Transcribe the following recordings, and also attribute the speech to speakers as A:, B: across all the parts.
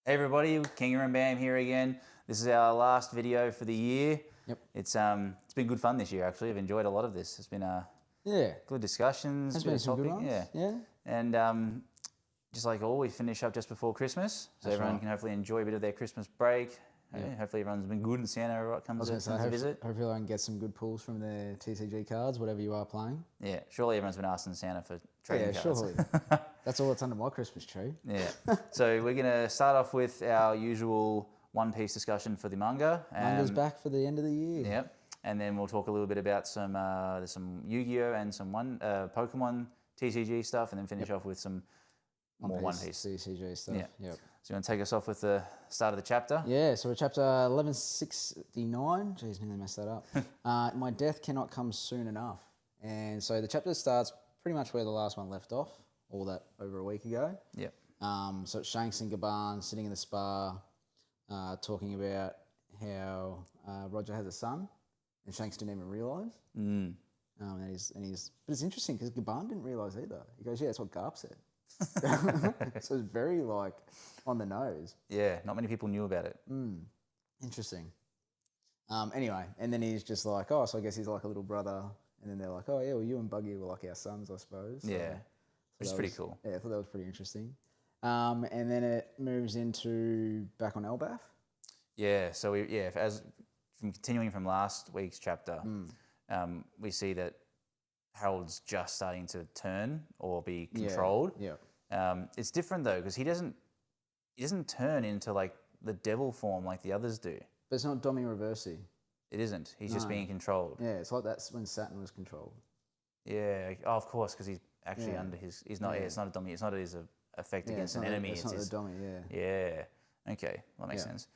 A: Hey everybody, Kinga and BAM here again. This is our last video for the year.
B: Yep.
A: It's been good fun this year actually. I've enjoyed a lot of this. It's been
B: Yeah.
A: good discussions,
B: There's
A: bit
B: been
A: of
B: some
A: topic,
B: good ones. Yeah.
A: And just like all, we finish up just before Christmas, so
B: That's
A: everyone
B: right.
A: can hopefully enjoy a bit of their Christmas break.
B: Yeah.
A: Hopefully everyone's been good and Santa
B: I
A: comes
B: was going to say,
A: to visit.
B: hopefully I can get some good pulls from their TCG cards, whatever you are playing.
A: Yeah, surely everyone's been asking Santa for trading
B: Yeah,
A: cards.
B: surely. That's all that's under my Christmas tree.
A: Yeah. So we're gonna start off with our usual One Piece discussion for the manga.
B: Manga's back for the end of the year.
A: Yep. And then we'll talk a little bit about there's some Yu-Gi-Oh and some Pokemon TCG stuff, and then finish off with some more One Piece.
B: TCG stuff.
A: Yeah.
B: Yep.
A: So you want to take us off with the start of the chapter?
B: Yeah, so we're chapter 1169. Jeez, nearly messed that up. My death cannot come soon enough. And so the chapter starts pretty much where the last one left off, all that over a week ago.
A: Yep.
B: So it's Shanks and Gaban sitting in the spa, talking about how Roger has a son, and Shanks didn't even realise.
A: Mm.
B: But it's interesting because Gaban didn't realise either. He goes, "Yeah, that's what Garp said." So it's very like on the nose.
A: Yeah, not many people knew about it.
B: Interesting. Anyway, and then he's just like, "Oh, so I guess he's like a little brother." And then they're like, "Oh yeah, well you and Buggy were like our sons, I suppose." So,
A: Yeah, which is pretty cool.
B: Yeah, I thought that was pretty interesting. And then it moves into back on Elbaf.
A: Yeah, so as from continuing from last week's chapter, we see that Harold's just starting to turn or be controlled.
B: Yeah.
A: It's different though because he doesn't turn into like the devil form like the others do.
B: But it's not Domi Reversi.
A: It isn't. He's just being controlled.
B: Yeah, it's like that's when Saturn was controlled.
A: Yeah, of course, because he's actually under his. He's not. Yeah, it's not a dummy. It's not his effect against an enemy.
B: It's not
A: his
B: the dummy. Yeah.
A: Yeah. Okay, that makes sense.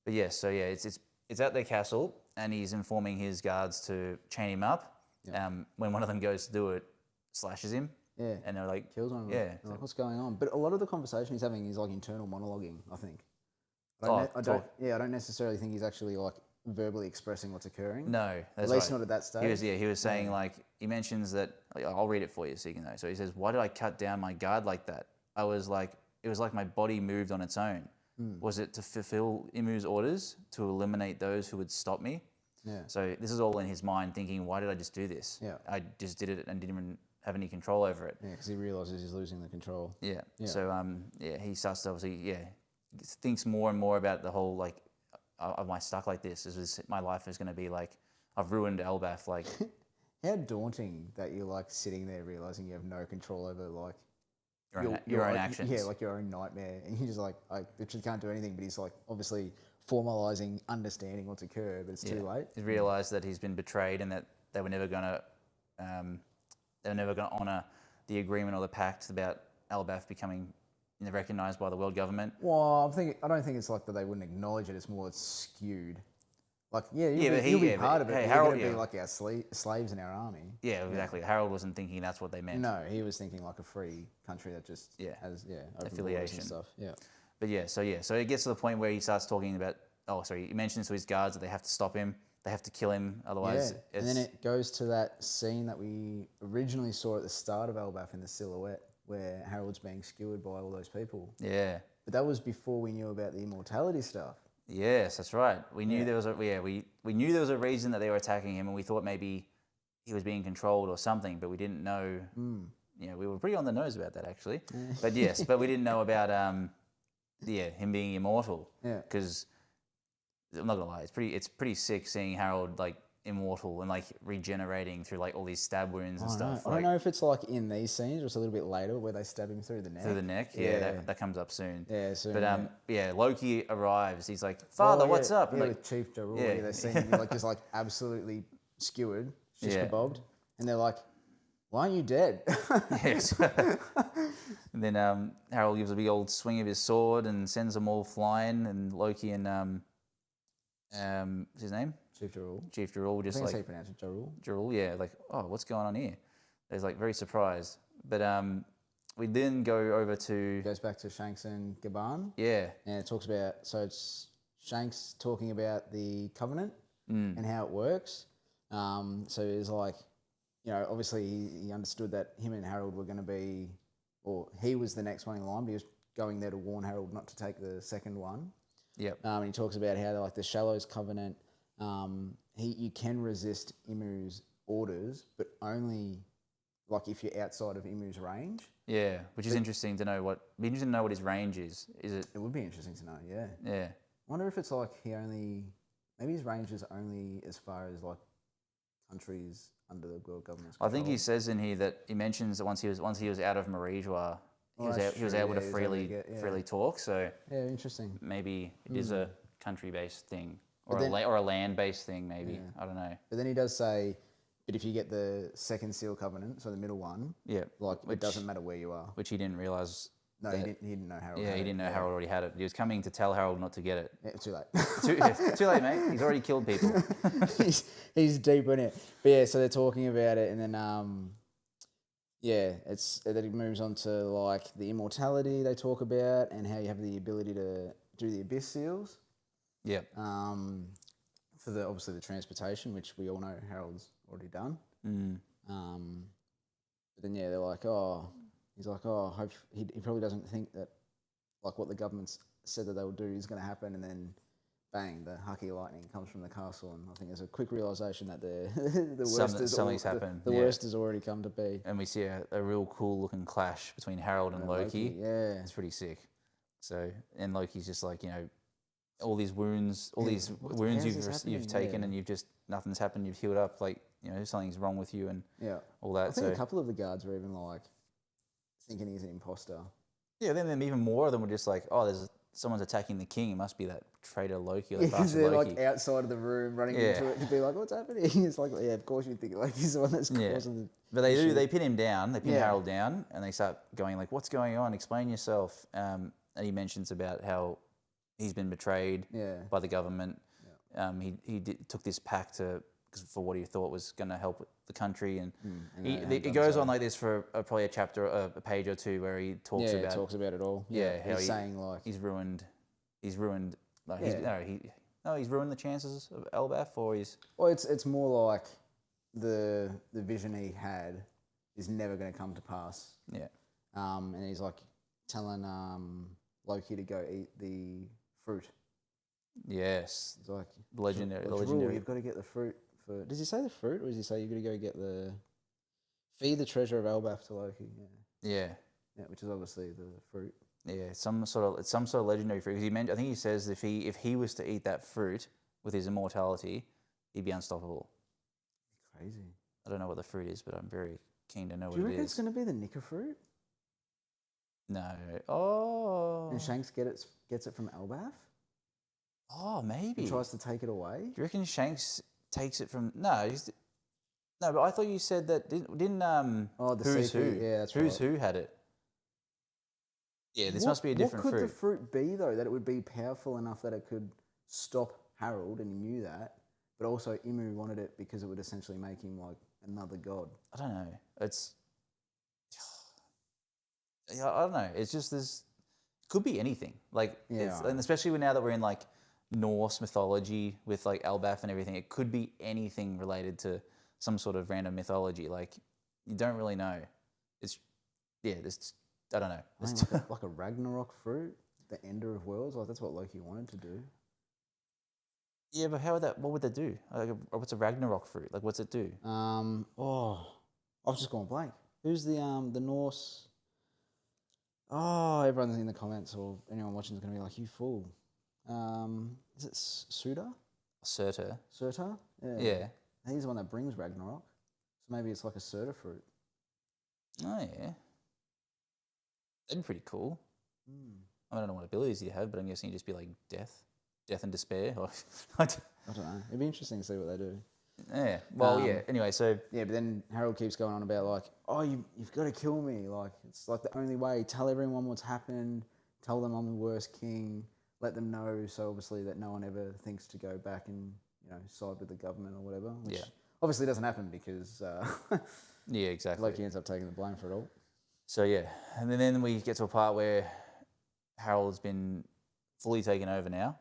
A: But yeah, so yeah, it's at their castle, and he's informing his guards to chain him up.
B: Yeah.
A: When one of them goes to do it, slashes him.
B: Yeah.
A: And they're like,
B: kills one.
A: Yeah.
B: Like, what's going on? But a lot of the conversation he's having is like internal monologuing, I think. I don't necessarily think he's actually like verbally expressing what's occurring.
A: No, that's
B: at least
A: right.
B: not at that stage.
A: He was saying like, he mentions that, I'll read it for you so you can know. So he says, "Why did I cut down my guard like that? I was like, it was like my body moved on its own. Was it to fulfill Imu's orders, to eliminate those who would stop me?"
B: Yeah.
A: So this is all in his mind thinking, why did I just do this?
B: Yeah.
A: I just did it and didn't even have any control over it.
B: Yeah, because he realizes he's losing the control.
A: Yeah. So he starts to obviously thinks more and more about the whole like, am I stuck like this? My life is going to be like, I've ruined Elbaf. Like,
B: how daunting that you're like sitting there realizing you have no control over like
A: your own actions.
B: Yeah, like your own nightmare, and you just like I literally can't do anything. But he's like obviously formalizing, understanding what's occurred, but it's too late.
A: He realized that he's been betrayed and that they were never going to honor the agreement or the pact about Elbaf becoming recognized by the world government.
B: Well, I don't think it's like that they wouldn't acknowledge it. It's more it's skewed. Like, you'll be part of it. Hey, Harold, you're going to be like our slaves in our army.
A: Yeah, exactly. Harold wasn't thinking that's what they meant.
B: No, he was thinking like a free country that just has
A: affiliation
B: and stuff. Yeah.
A: But so it gets to the point where he starts talking about. He mentions to his guards that they have to stop him. They have to kill him, otherwise.
B: Yeah. And then it goes to that scene that we originally saw at the start of Elbaf in the silhouette, where Harold's being skewered by all those people.
A: Yeah.
B: But that was before we knew about the immortality stuff.
A: Yes, that's right. We knew there was we knew there was a reason that they were attacking him, and we thought maybe he was being controlled or something, but we didn't know. We were pretty on the nose about that actually. But yes, but we didn't know about him being immortal.
B: Yeah.
A: Because I'm not gonna lie, it's pretty sick seeing Harold like immortal and like regenerating through like all these stab wounds and stuff.
B: I don't know if it's like in these scenes or it's a little bit later where they stab him through the neck.
A: Through the neck, yeah. That comes up soon.
B: Yeah, soon.
A: But Loki arrives. He's like, "Father, what's up?"
B: And like, with Chief Jarul, they see him like just like absolutely skewered, just kebabbed, and they're like, "Why aren't you dead?"
A: Yes. And then Harold gives a big old swing of his sword and sends them all flying, and Loki and what's his name?
B: Chief Jarul.
A: Chief Jarul just
B: I think
A: like...
B: that's how you pronounce it, Jarul.
A: Jarul, yeah. Like, oh, what's going on here? They're like very surprised. But we then go over to...
B: It goes back to Shanks and Gaban.
A: Yeah.
B: And it talks about... So it's Shanks talking about the Covenant and how it works. So it's like, obviously he understood that him and Harold were going to be... Or he was the next one in line, but he was going there to warn Harold not to take the second one.
A: Yep.
B: And he talks about how like the Shallows Covenant, you can resist Imu's orders, but only like if you're outside of Imu's range.
A: Yeah, which is interesting to know. Be interesting to know what his range is. Is it?
B: It would be interesting to know. Yeah.
A: Yeah.
B: I wonder if it's like maybe his range is only as far as like countries under the world government's control.
A: I think he says in here that he mentions that once he was out of Marijua, he was able to freely talk. So
B: yeah, interesting.
A: Maybe it is a country-based thing or a land-based thing. Maybe I don't know.
B: But then he does say, but if you get the second seal covenant, so the middle one, it doesn't matter where you are.
A: Which he didn't realize.
B: No, he didn't know Harold.
A: Yeah, he didn't know Harold already had it. He was coming to tell Harold not to get it.
B: Yeah, too late.
A: Too late, mate. He's already killed people.
B: he's deep in it. But yeah, so they're talking about it, and then it's that it moves on to like the immortality they talk about, and how you have the ability to do the abyss seals.
A: Yeah.
B: For obviously the transportation, which we all know Harold's already done. But then they're like, he's like, hope he probably doesn't think that like what the government's said that they will do is going to happen, and then bang, the Haki lightning comes from the castle, and I think there's a quick realization that the worst happened. The worst has already come to be.
A: And we see a real cool looking clash between Harold and Loki.
B: Yeah,
A: it's pretty sick. So and Loki's just like, all these wounds you've taken, and you've just nothing's happened. You've healed up, like something's wrong with you, and all that.
B: I think a couple of the guards were even like thinking he's an imposter.
A: Yeah, then even more of them were just like, someone's attacking the king. It must be that traitor Loki.
B: Because they're Loki. Like outside of the room running into it to be like, what's happening? It's like, of course you think Loki's the one that's causing the
A: But they pin him down. They pin Harold down, and they start going like, what's going on? Explain yourself. And he mentions about how he's been betrayed by the government. Yeah. He took this pact for what he thought was going to help the country, and it goes on like this for probably a chapter, a page or two, where he talks
B: about it all.
A: Yeah, how
B: he's saying like
A: he's ruined. He's ruined the chances of Elbaf, or he's.
B: Well, it's more like the vision he had is never going to come to pass.
A: Yeah.
B: And he's like telling Loki to go eat the fruit.
A: Yes.
B: It's like
A: legendary.
B: You've got to get the fruit. Does he say the fruit, or does he say you've got to go get feed the treasure of Elbaf to Loki?
A: Yeah.
B: Yeah, which is obviously the fruit.
A: Yeah, it's some sort of legendary fruit. Because I think he says if he was to eat that fruit with his immortality, he'd be unstoppable.
B: Crazy.
A: I don't know what the fruit is, but I'm very keen to know what it is.
B: Do you reckon it's going to be the Nika fruit?
A: No. Oh.
B: And Shanks gets it from Elbaf?
A: Oh, maybe.
B: He tries to take it away?
A: Do you reckon Shanks takes it from... No, but I thought you said that... Didn't
B: the
A: Who's
B: secret.
A: Who?
B: Yeah, that's
A: Who's Who had it? Yeah, this must be a different fruit.
B: What could the fruit be, though, that it would be powerful enough that it could stop Harold, and he knew that, but also Imu wanted it because it would essentially make him like another god?
A: I don't know. I don't know. It's just this... It could be anything. Like, and especially now that we're in like Norse mythology with like Elbaf and everything, it could be anything related to some sort of random mythology. Like, you don't really know. I don't know.
B: Like a Ragnarok fruit, the ender of worlds. Like that's what Loki wanted to do.
A: Yeah, but what would that do? Like, what's a Ragnarok fruit? Like, what's it do?
B: I've just gone blank. Who's the Norse? Oh, everyone's in the comments, or anyone watching is going to be like, you fool. Is it Surtur?
A: Surtur?
B: Yeah. He's the one that brings Ragnarok. So maybe it's like a Surtur fruit.
A: Oh, yeah. That'd be pretty cool. I don't know what abilities you have, but I'm guessing you'd just be like death and despair.
B: I don't know. It'd be interesting to see what they do.
A: Yeah. Well, Anyway, so...
B: Yeah, but then Harold keeps going on about like, you've got to kill me. Like, it's like the only way. Tell everyone what's happened. Tell them I'm the worst king. Let them know, so obviously that no one ever thinks to go back and, side with the government or whatever. Which obviously doesn't happen because...
A: yeah, exactly.
B: Loki ends up taking the blame for it all.
A: So, yeah. And then we get to a part where Harold's been fully taken over now.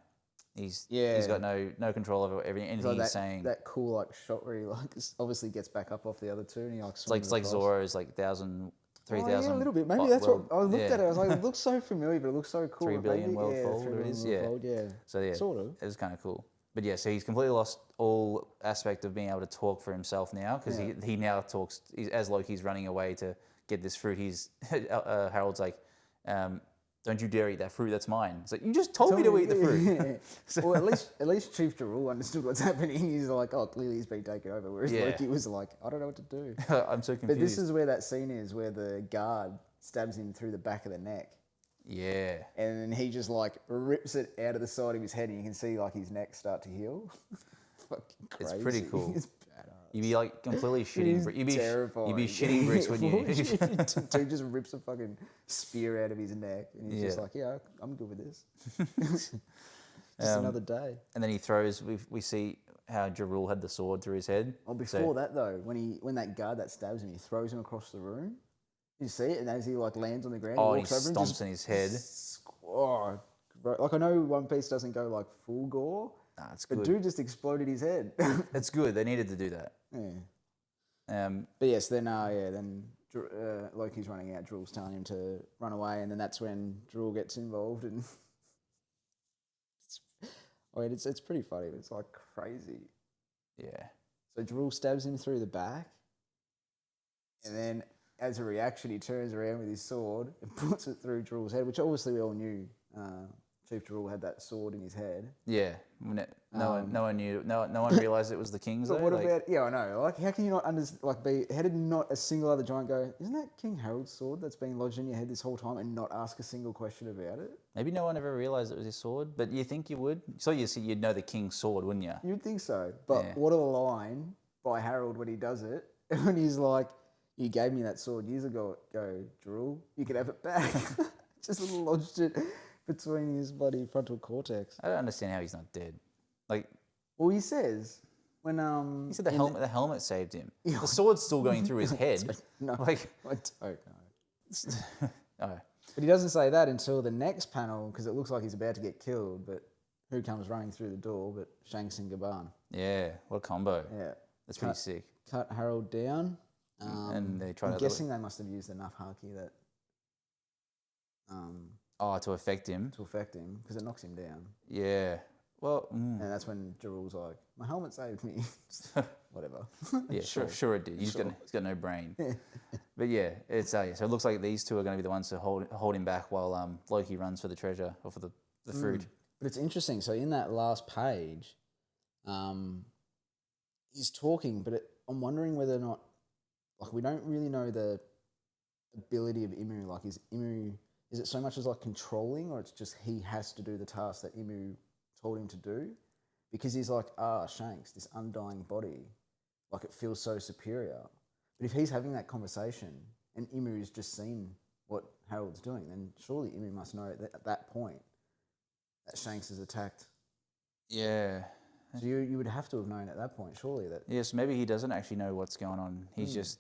A: He's got no control over anything he's saying.
B: That cool shot where he obviously gets back up off the other two and he
A: it's like Zoro's 1,300 3,000.
B: Yeah, a little bit. Maybe that's what I looked
A: yeah.
B: at it. I was like, it looks so familiar, but it looks so cool.
A: 3 billion
B: Maybe,
A: world
B: yeah,
A: fold,
B: 3
A: or it
B: billion
A: is,
B: world
A: yeah.
B: fold, yeah.
A: So yeah,
B: Sort of.
A: it was kind of cool. But yeah, so he's completely lost all aspect of being able to talk for himself now because he now talks as Loki's running away to get this fruit. He's Harold's like, don't you dare eat that fruit. That's mine. It's like, you just told me to eat the fruit.
B: So, well, at least Chief Jarul understood what's happening. He's like, oh, clearly he's been taken over. Whereas Loki was like, I don't know what to do.
A: I'm so confused.
B: But this is where that scene is where the guard stabs him through the back of the neck.
A: Yeah.
B: And then he just like rips it out of the side of his head and you can see like his neck start to heal. Fucking crazy.
A: It's pretty cool.
B: It's badass.
A: You'd be like completely shitting. You'd be shitting bricks, wouldn't you?
B: Dude just rips a fucking spear out of his neck and he's just like, yeah, I'm good with this. Just another day.
A: And then he throws. We see how Jarul had the sword through his head.
B: Oh, before that though, when that guard that stabs him, he throws him across the room. You see it, and as he like lands on the ground, he walks over and
A: stomps
B: just
A: in his head.
B: Oh, like I know One Piece doesn't go like full gore.
A: Nah, it's
B: but
A: good.
B: dude just exploded his head.
A: It's good. They needed to do that.
B: Yeah. But yes, then Loki's running out. Jarul's telling him to run away, and then that's when Jarul gets involved, and it's pretty funny. It's like crazy.
A: Yeah.
B: So Jarul stabs him through the back, and then as a reaction, he turns around with his sword and puts it through Jarul's head, which obviously we all knew. Chief Jarul had that sword in his head.
A: Yeah. No one knew. No one realized it was the king's.
B: But
A: though?
B: what about? Yeah, I know. Like, how can you not how did not a single other giant go? Isn't that King Harald's sword that's been lodged in your head this whole time, and not ask a single question about it?
A: Maybe no one ever realized it was his sword, but you think you would? So you'd know the king's sword, wouldn't you?
B: You'd think so. But what a line by Harald when he does it, when he's like, "You gave me that sword years ago, Jarul. You can have it back." Just lodged it between his bloody frontal cortex.
A: I don't understand how he's not dead. Like,
B: well, he says when
A: he said the helmet saved him. The sword's still going through his head.
B: No,
A: like
B: I don't know.
A: Oh.
B: But he doesn't say that until the next panel because it looks like he's about to get killed. But who comes running through the door? But Shanks and Gaban.
A: Yeah, what a combo.
B: Yeah,
A: that's pretty sick.
B: Cut Harold down.
A: And they try.
B: I'm guessing they must have used enough haki that.
A: To affect him.
B: To affect him because it knocks him down.
A: Yeah. Well.
B: And that's when Jarul's like, "My helmet saved me." Whatever.
A: Yeah, sure it did. He's got no brain. But yeah, it's so it looks like these two are going to be the ones to hold him back while Loki runs for the treasure or for the fruit.
B: But it's interesting. So in that last page, he's talking, but I'm wondering whether or not, like, we don't really know the ability of Imu. Like, is it so much as like controlling, or it's just he has to do the task that Imu told him to do? Because he's like, Shanks, this undying body, like it feels so superior. But if he's having that conversation and Imu's just seen what Harold's doing, then surely Imu must know that at that point that Shanks is attacked.
A: Yeah.
B: So you would have to have known at that point, surely that.
A: Yes, maybe he doesn't actually know what's going on. He's just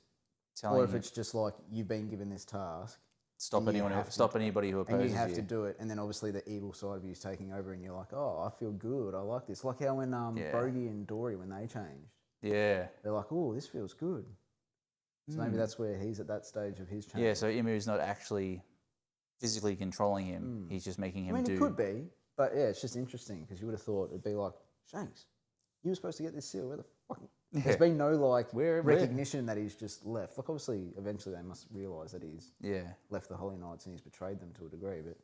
A: telling.
B: Or if it's just like you've been given this task.
A: Stop anybody who opposes you.
B: And you have to do it, and then obviously the evil side of you is taking over, and you're like, oh, I feel good, I like this. Like how when Bogey and Dory, when they changed, they're like, oh, this feels good. So maybe that's where he's at that stage of his change.
A: Yeah, so Imu's not actually physically controlling him. He's just making him do.
B: It could be, but yeah, it's just interesting because you would have thought it'd be like, Shanks, you were supposed to get this seal. Where the fuck? There's been no recognition that he's just left. Like obviously, eventually they must realise that he's left the Holy Knights and he's betrayed them to a degree, but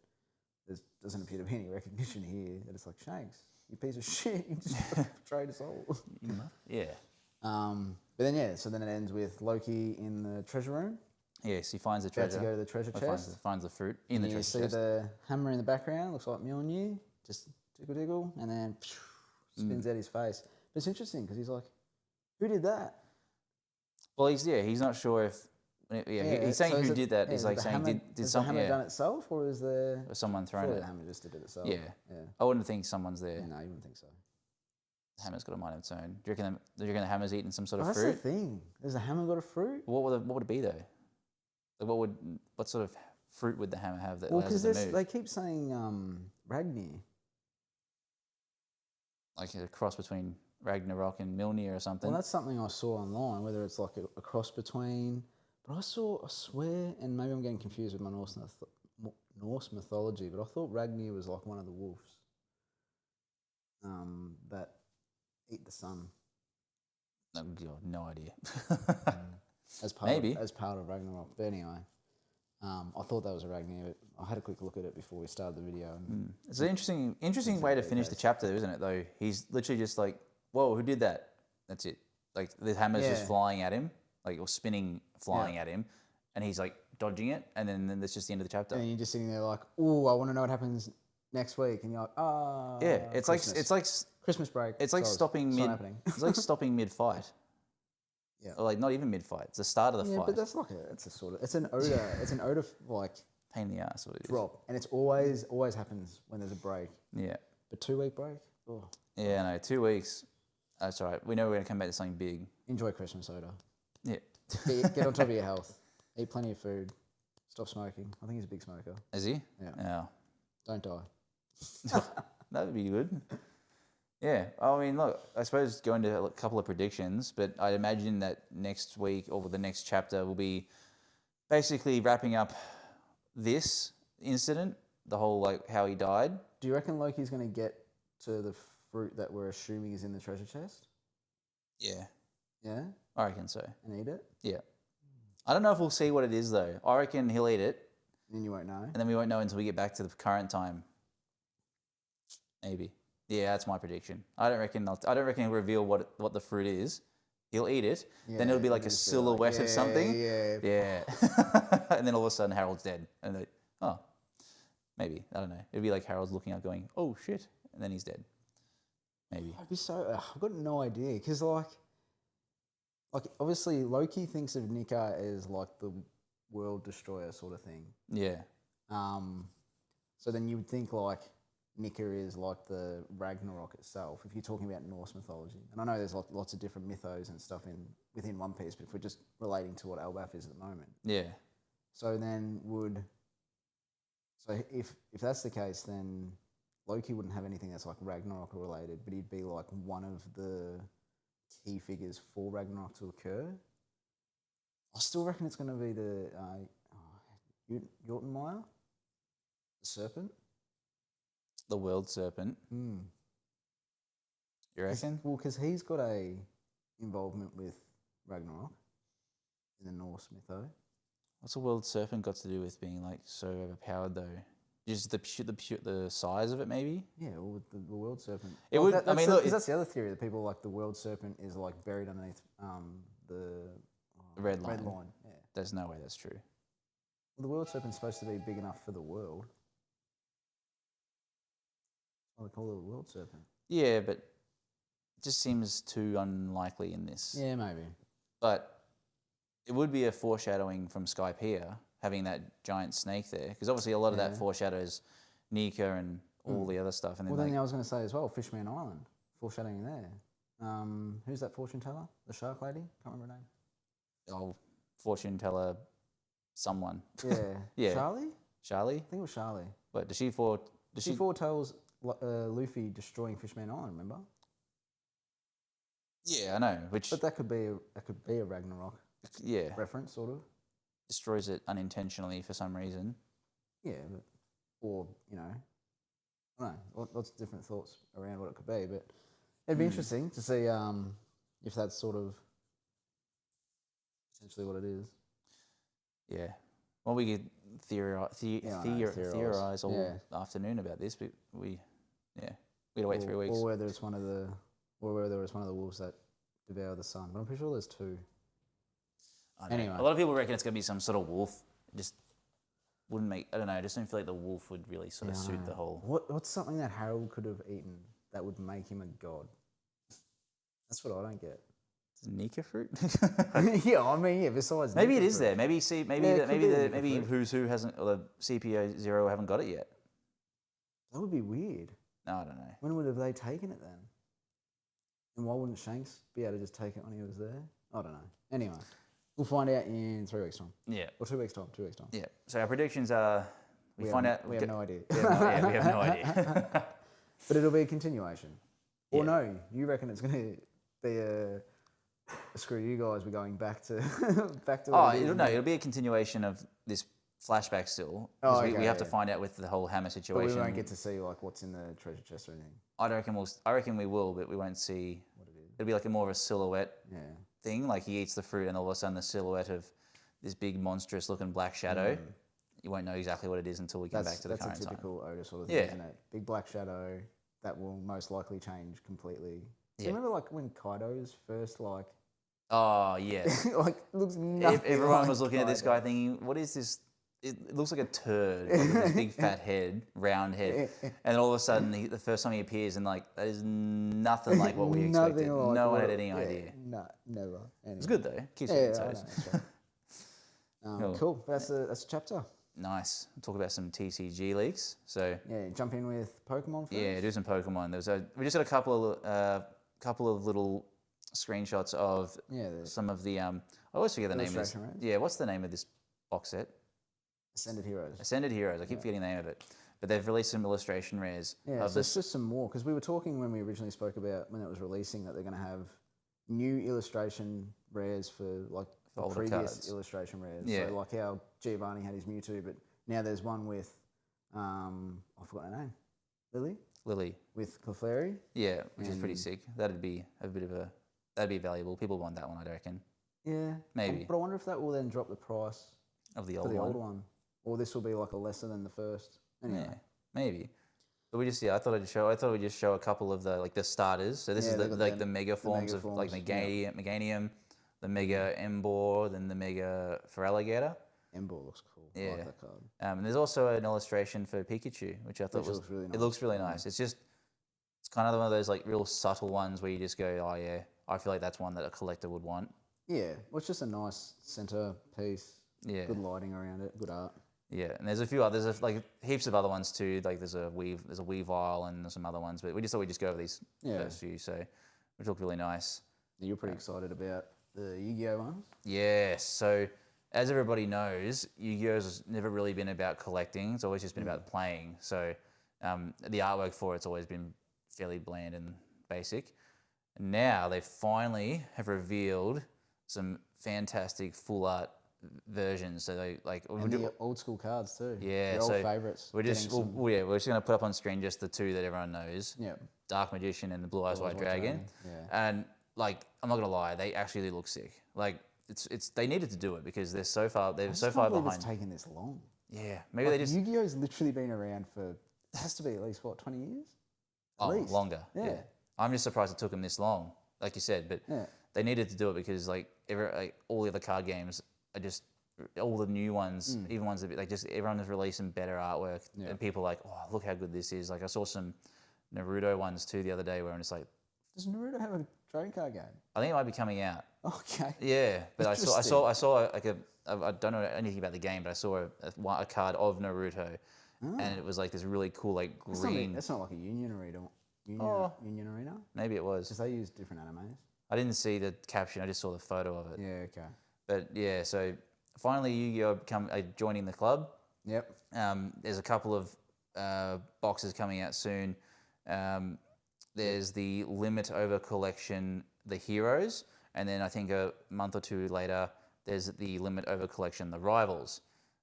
B: there doesn't appear to be any recognition here that it's like, Shanks, you piece of shit, you just betrayed us all.
A: Yeah.
B: But then so then it ends with Loki in the treasure room.
A: Yes, he finds the treasure.
B: About to go to the treasure chest.
A: Finds the fruit in the treasure chest.
B: You see the hammer in the background, looks like Mjolnir, just tickle, and then spins out his face. But it's interesting because he's like, who did that?
A: Well, he's not sure if. He's saying who did that. He's like saying, did someone.
B: The hammer done itself, or is there.
A: Or someone thrown it?
B: The hammer just did it itself.
A: Yeah. I wouldn't think someone's there.
B: Yeah, no, you wouldn't think so.
A: The hammer's got a mind of its own. Do you reckon the hammer's eating some sort of
B: fruit? That's the thing. Has the hammer got a fruit?
A: What would it be though? Like what sort of fruit would the hammer have that
B: allows it to move? They keep saying Ragnar.
A: Like a cross between Ragnarok and Mjolnir or something.
B: Well, that's something I saw online, whether it's like a cross between But I swear, and maybe I'm getting confused with my Norse mythology, but I thought Ragnir was like one of the wolves that eat the sun.
A: Oh, God, no idea.
B: As part
A: Maybe.
B: as part of Ragnarok. But anyway, I thought that was a Ragnir. But I had a quick look at it before we started the video. And
A: It's an interesting way to finish the chapter, isn't it? Though he's literally just like, "Whoa, who did that?" That's it. Like the hammer's just flying at him, like or spinning, flying at him, and he's like dodging it, and then that's just the end of the chapter.
B: And you're just sitting there like, "Oh, I want to know what happens next week," and you're like, "Ah."
A: Yeah, it's
B: Christmas.
A: like
B: Christmas break.
A: it's like stopping mid. It's like stopping mid fight.
B: Yeah.
A: Or like not even mid fight. It's the start of the fight.
B: But that's like it's an odor. It's an odor like
A: Pain in the ass. What it is.
B: drop, and it's always happens when there's a break.
A: Yeah.
B: But 2-week break. Oh,
A: Yeah. No. 2 weeks. That's all right. We know we're gonna come back to something big.
B: enjoy Christmas odor.
A: Yeah.
B: Get on top of your health. Eat plenty of food. Stop smoking. I think he's a big smoker.
A: Is he?
B: Yeah. Don't die.
A: That would be good. Yeah, I mean, look, I suppose go into a couple of predictions, but I'd imagine that next week or the next chapter will be basically wrapping up this incident, the whole like how he died.
B: Do you reckon Loki's going to get to the fruit that we're assuming is in the treasure chest?
A: Yeah,
B: Yeah?
A: I reckon so.
B: And eat it?
A: Yeah. I don't know if we'll see what it is though. I reckon he'll eat it,
B: Then you won't know.
A: and then we won't know until we get back to the current time. Maybe. Yeah, that's my prediction. I don't reckon he'll reveal what the fruit is. He'll eat it. Then it'll be like a silhouette of something. Yeah. And then all of a sudden Harold's dead. And maybe. I don't know. It'd be like Harold's looking up going, "Oh shit." And then he's dead. Maybe.
B: I'd be so... I've got no idea. Because like obviously Loki thinks of Nika as like the world destroyer sort of thing.
A: Yeah.
B: So then you would think like Nika is like the Ragnarok itself, if you're talking about Norse mythology. And I know there's lots of different mythos and stuff within One Piece, but if we're just relating to what Elbaf is at the moment.
A: Yeah.
B: So then if that's the case, then Loki wouldn't have anything that's like Ragnarok related, but he'd be like one of the key figures for Ragnarok to occur. I still reckon it's going to be the Jotunmeier, the serpent.
A: The world serpent. You reckon?
B: Well, because he's got a involvement with Ragnarok in the Norse mytho.
A: What's the world serpent got to do with being like so overpowered though? Just the size of it, maybe.
B: Yeah, well, the world serpent.
A: It would. I mean, look,
B: that's the other theory that people like the world serpent is like buried underneath the
A: red line.
B: Yeah.
A: There's no way that's true.
B: Well, the world serpent's supposed to be big enough for the world. They call it a world serpent.
A: Yeah, but it just seems too unlikely in this.
B: Yeah, maybe.
A: But it would be a foreshadowing from Skypiea having that giant snake there, because obviously a lot of that foreshadows Nika and all the other stuff. And
B: then I was going to say as well, Fishman Island, foreshadowing there. Who's that fortune teller? The shark lady? Can't remember her name.
A: Oh, fortune teller, someone.
B: Yeah.
A: Yeah.
B: Charlie?
A: Charlie?
B: I think it was Charlie.
A: But she
B: foretells Luffy destroying Fishman Island, remember?
A: Yeah, I know.
B: But that could be a Ragnarok reference, sort of.
A: Destroys it unintentionally for some reason.
B: Yeah, or, you know, I don't know, lots of different thoughts around what it could be, but it'd be interesting to see if that's sort of essentially what it is. Yeah.
A: Well, we could theorize all afternoon about this, but we gotta wait 3 weeks.
B: Or whether it's one of the wolves that devour the sun. But I'm pretty sure there's two.
A: Anyway, a lot of people reckon it's gonna be some sort of wolf. Just wouldn't make. I don't know. I just don't feel like the wolf would really sort of suit the whole.
B: What's something that Harold could have eaten that would make him a god? That's what I don't get.
A: Nika fruit?
B: Yeah, I mean, yeah. Besides,
A: maybe
B: Nika
A: it is
B: fruit.
A: there. Maybe Who's Who hasn't, or the CPO Zero haven't got it yet.
B: That would be weird.
A: No, I don't know.
B: When would have they taken it then? And why wouldn't Shanks be able to just take it when he was there? I don't know. Anyway, we'll find out in 3 weeks' time.
A: Yeah.
B: Or 2 weeks' time. 2 weeks' time.
A: Yeah. So our predictions are we have
B: no idea.
A: We have no idea.
B: But it'll be a continuation. Or no, you reckon it's going to be Screw you guys. We're going back to back to.
A: Oh,
B: What it is now.
A: it'll be a continuation of this flashback still.
B: Oh,
A: 'Cause
B: okay,
A: we have to
B: yeah.
A: find out with the whole hammer
B: But we
A: situation.
B: won't get to see like what's in the treasure chest or anything.
A: I reckon we will, but we won't see.
B: What it is.
A: It'll be like a more of a silhouette
B: Yeah.
A: thing. Like he eats the fruit, and all of a sudden the silhouette of this big monstrous looking black shadow. You won't know exactly what it is until we come back to the
B: That's
A: current
B: a
A: time.
B: typical Otis sort of thing,
A: Yeah.
B: isn't it? Big black shadow that will most likely change completely. Do
A: Yeah.
B: you remember like when Kaido's first like
A: Oh yes.
B: like looks nothing
A: Everyone
B: like
A: was looking at this
B: Kaido.
A: guy thinking, "What is this? It looks like a turd, like with this big fat head, round head." And all of a sudden, the first time he appears, and like that is nothing like what we expected.
B: Nothing like
A: No one
B: what-
A: had any
B: yeah,
A: idea.
B: No, never. Anyway.
A: It's good though. Keeps you
B: Yeah,
A: on your
B: I know,
A: toes.
B: that's right. Cool. That's a chapter.
A: Nice. Talk about some TCG leaks. So
B: Yeah, jump in with Pokemon first.
A: yeah, do some Pokemon. We just got a couple of little screenshots of
B: Yeah, the
A: some of the I always forget the name of this.
B: illustration, right?
A: Yeah, what's the name of this box set?
B: Ascended Heroes.
A: Ascended Heroes. I keep forgetting the name of it. But they've released some illustration rares
B: Yeah,
A: of
B: so
A: this.
B: it's just some more because we were talking when we originally spoke about when it was releasing that they're going to have new illustration rares for like the
A: older
B: previous
A: cards.
B: illustration rares.
A: Yeah.
B: So like how Giovanni had his Mewtwo, but now there's one with I forgot her name,
A: Lily.
B: with Clefairy.
A: Yeah, which is pretty
B: And-
A: sick. That'd be a bit of a that'd be valuable. People want that one, I reckon.
B: Yeah,
A: Maybe.
B: But I wonder if that will then drop the price
A: Of the
B: for
A: old
B: the
A: one.
B: older one, or this will be like a lesser than the first. Anyway.
A: Yeah, maybe. But I thought we'd just show a couple of the starters. So this
B: Yeah,
A: is
B: they've got
A: the mega forms
B: mega
A: of like
B: forms, yeah.
A: Meganium, the Mega Embor, then the Mega Feraligatr.
B: Embor looks cool. I
A: Yeah.
B: like that card.
A: And there's also an illustration for Pikachu, which I thought
B: Which looks really
A: it
B: nice.
A: looks really nice. It's kind of one of those like real subtle ones where you just go, oh yeah, I feel like that's one that a collector would want.
B: Yeah, well, it's just a nice center piece.
A: Yeah.
B: Good lighting around it. Good art.
A: Yeah, and there's a few others, like heaps of other ones too. Like there's a Weavile and some other ones, but we just thought we'd just go over these
B: Yeah.
A: first few, so which look really nice.
B: You're pretty excited about the Yu-Gi-Oh ones.
A: Yes, so as everybody knows, Yu-Gi-Oh's never really been about collecting. It's always just been about playing. So the artwork for it's always been fairly bland and basic. And now they finally have revealed some fantastic full art versions. So they
B: And the old school cards too.
A: Yeah,
B: Your old
A: so
B: favourites.
A: we're just
B: Getting some-
A: we're just gonna put up on screen just the two that everyone knows.
B: Yeah.
A: Dark Magician and the Blue Eyes
B: Blue Eyes
A: White
B: White
A: Dragon.
B: Dragon,
A: And like I'm not gonna lie, they actually look sick. Like it's they needed to do it because they're so far
B: I just
A: so
B: can't
A: far
B: believe
A: behind.
B: It's taken this long.
A: Yeah, maybe they just
B: Yu-Gi-Oh's literally been around for it has to be at least what 20 years. At least.
A: longer.
B: Yeah.
A: I'm just surprised it took them this long, like you said. But
B: Yeah.
A: they needed to do it because like all the other card games are just all the new ones, even ones that like just everyone is releasing better artwork, and people are like, oh look how good this is. Like I saw some Naruto ones too the other day where I'm just like,
B: Does Naruto have a trading card game?
A: I think it might be coming out.
B: Okay.
A: Yeah, but I
B: Interesting.
A: saw like I don't know anything about the game, but I saw a card of Naruto, and it was like this really cool like green.
B: That's not like a Union Arena.
A: Oh.
B: Union Arena?
A: Maybe it was.
B: Because they use different animes.
A: I didn't see the caption. I just saw the photo of it.
B: Yeah, okay.
A: But yeah, so finally Yu-Gi-Oh joining the club.
B: Yep.
A: There's a couple of boxes coming out soon. There's the limit over collection, the Heroes, and then I think a month or two later, there's the limit over collection, the Rivals.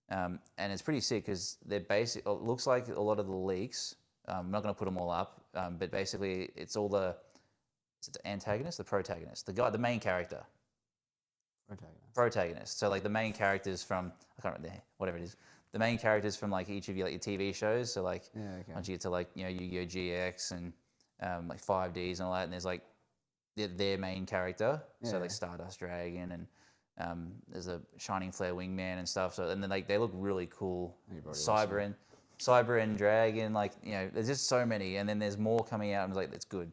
A: And it's pretty sick because they're basic. It looks like a lot of the leaks. I'm not going to put them all up, but basically it's all is it the antagonist, the protagonist, the main character. Protagonist. So like the main characters from I can't remember whatever it is. The main characters from like each of your TV shows. So like once you get to like Yu-Gi-Oh GX and like 5Ds and all that, and there's like their main character. So like Stardust Dragon and there's a Shining Flare Wingman and stuff. So and then like they look really cool. Cyber and Dragon, like there's just so many, and then there's more coming out. And I was like, that's good.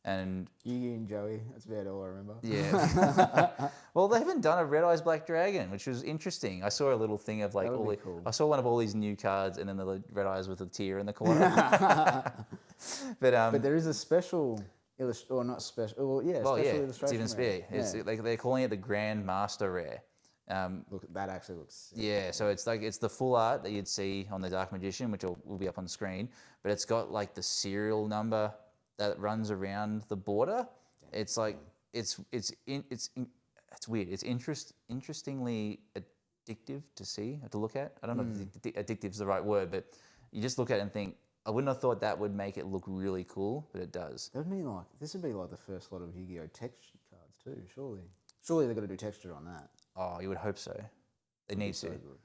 A: And
B: Yugi and Joey, that's about all I remember.
A: yeah. Well, they haven't done a Red Eyes Black Dragon, which was interesting. I saw a little thing of like
B: cool.
A: I saw one of all these new cards, and then the Red Eyes with a tear in the corner.
B: But there is a special illustration, or not special, special illustration.
A: It's even spear. It's like they're calling it the Grand Master Rare.
B: Look, that actually looks sick.
A: Yeah, so it's the full art that you'd see on the Dark Magician, which will be up on screen, but it's got like the serial number that runs around the border. It's like it's weird. It's interestingly addictive to see, to look at. I don't know if addictive is the right word, but you just look at it and think, I wouldn't have thought that would make it look really cool, but it does.
B: That would mean like this would be like the first lot of Yu-Gi-Oh textured cards too. Surely they've got to do texture on that.
A: Oh, you would hope so. They need to.
B: So good.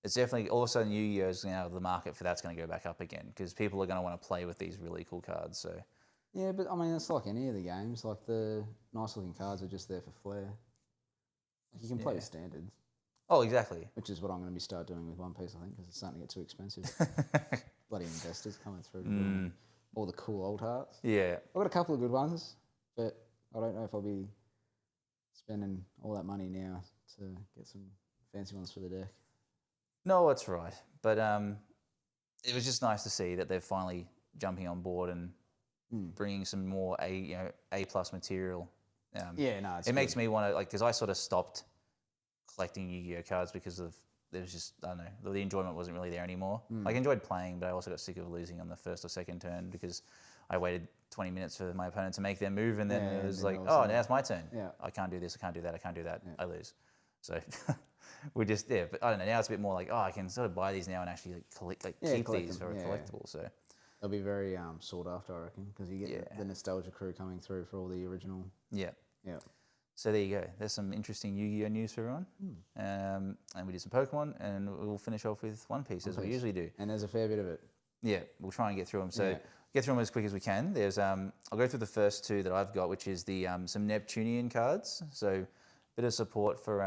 A: It's definitely, all of a sudden Yu-Gi-Oh's now, the market for that's going to go back up again because people are going to want to play with these really cool cards. So
B: Yeah, but I mean, it's like any of the games. Like the nice looking cards are just there for flair. Like you can play with standards.
A: Oh, exactly.
B: Which is what I'm going to be start doing with One Piece, I think, because it's starting to get too expensive. Bloody investors coming through to buy all the cool old hearts.
A: Yeah.
B: I've got a couple of good ones, but I don't know if I'll be spending all that money now to get some fancy ones for the deck.
A: No, that's right. But it was just nice to see that they're finally jumping on board and bringing some more A plus material. It makes me want to, like, because I sort of stopped collecting Yu-Gi-Oh cards because of there was just, I don't know, the enjoyment wasn't really there anymore. Like, I enjoyed playing, but I also got sick of losing on the first or second turn because I waited 20 minutes for my opponent to make their move, and then it was like, oh, now it's my turn.
B: Yeah.
A: I can't do this, I can't do that, I can't do that. I lose. So we just, but I don't know, now it's a bit more like, oh, I can sort of buy these now and actually keep these for a collectible. So
B: they'll be very sought after, I reckon, because you get the nostalgia crew coming through for all the original.
A: Yeah.
B: Yeah.
A: So there you go. There's some interesting Yu-Gi-Oh news for everyone. And we did some Pokemon, and we'll finish off with One Piece as we usually do.
B: And there's a fair bit of it.
A: Yeah, we'll try and get through them. So get through them as quick as we can. There's I'll go through the first two that I've got, which is the some Neptunian cards. So a bit of support for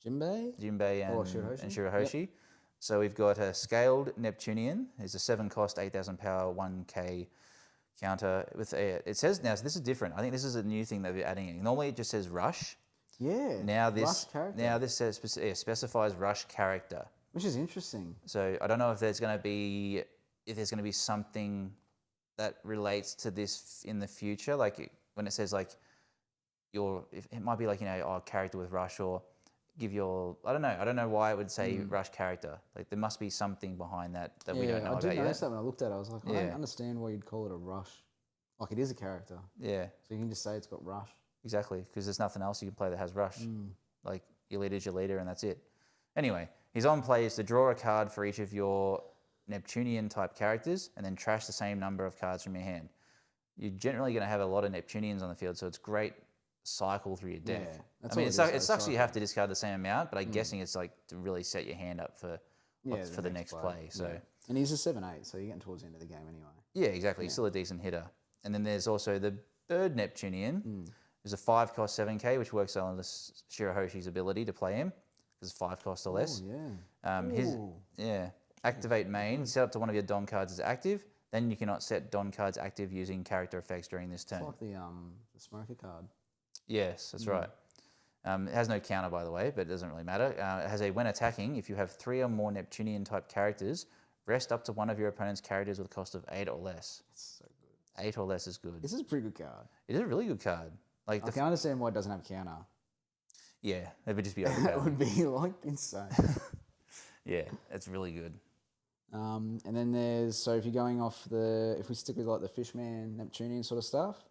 B: Jinbei
A: and Shirahoshi. Yep. So we've got a scaled Neptunian. It's a 7-cost, 8,000 power, 1k counter with it says now. So this is different. I think this is a new thing that they're adding in. Normally it just says Rush.
B: Yeah.
A: Now this says specifies Rush character,
B: which is interesting.
A: So I don't know if there's going to be something that relates to this in the future. Like when it says like it might be like character with Rush, or give your, I don't know why it would say Rush character. Like there must be something behind that we don't know about yet.
B: I did notice that when I looked at it. I was like, I don't understand why you'd call it a Rush. Like it is a character. Yeah. So you can just say it's got Rush.
A: Exactly, because there's nothing else you can play that has Rush. Like your leader's your leader and that's it. Anyway, his on play is to draw a card for each of your Neptunian type characters and then trash the same number of cards from your hand. You're generally going to have a lot of Neptunians on the field, so it's great cycle through your deck. Yeah, it sucks you have to discard the same amount, but I'm guessing it's like to really set your hand up for the next play. So
B: and he's a 7/8, so you're getting towards the end of the game anyway.
A: Yeah, exactly. He's still a decent hitter. And then there's also the Bird Neptunian. There's a 5-cost 7k, which works on Shirahoshi's ability to play him because 5 cost or less. Activate main. Set up to one of your Don cards as active. Then you cannot set Don cards active using character effects during this turn.
B: It's like the smoker card.
A: Yes, that's right. It has no counter, by the way, but it doesn't really matter. It has a when attacking, if you have 3 or more Neptunian type characters, rest up to one of your opponent's characters with a cost of 8 or less.
B: That's so good.
A: 8 or less is good.
B: This is a pretty good card.
A: It is a really good card. Like
B: I can understand why it doesn't have counter.
A: Yeah, it would just be overpowered.
B: That would be like insane.
A: Yeah, it's really good.
B: And then so if you're going off if we stick with like the Fishman, Neptunian sort of stuff,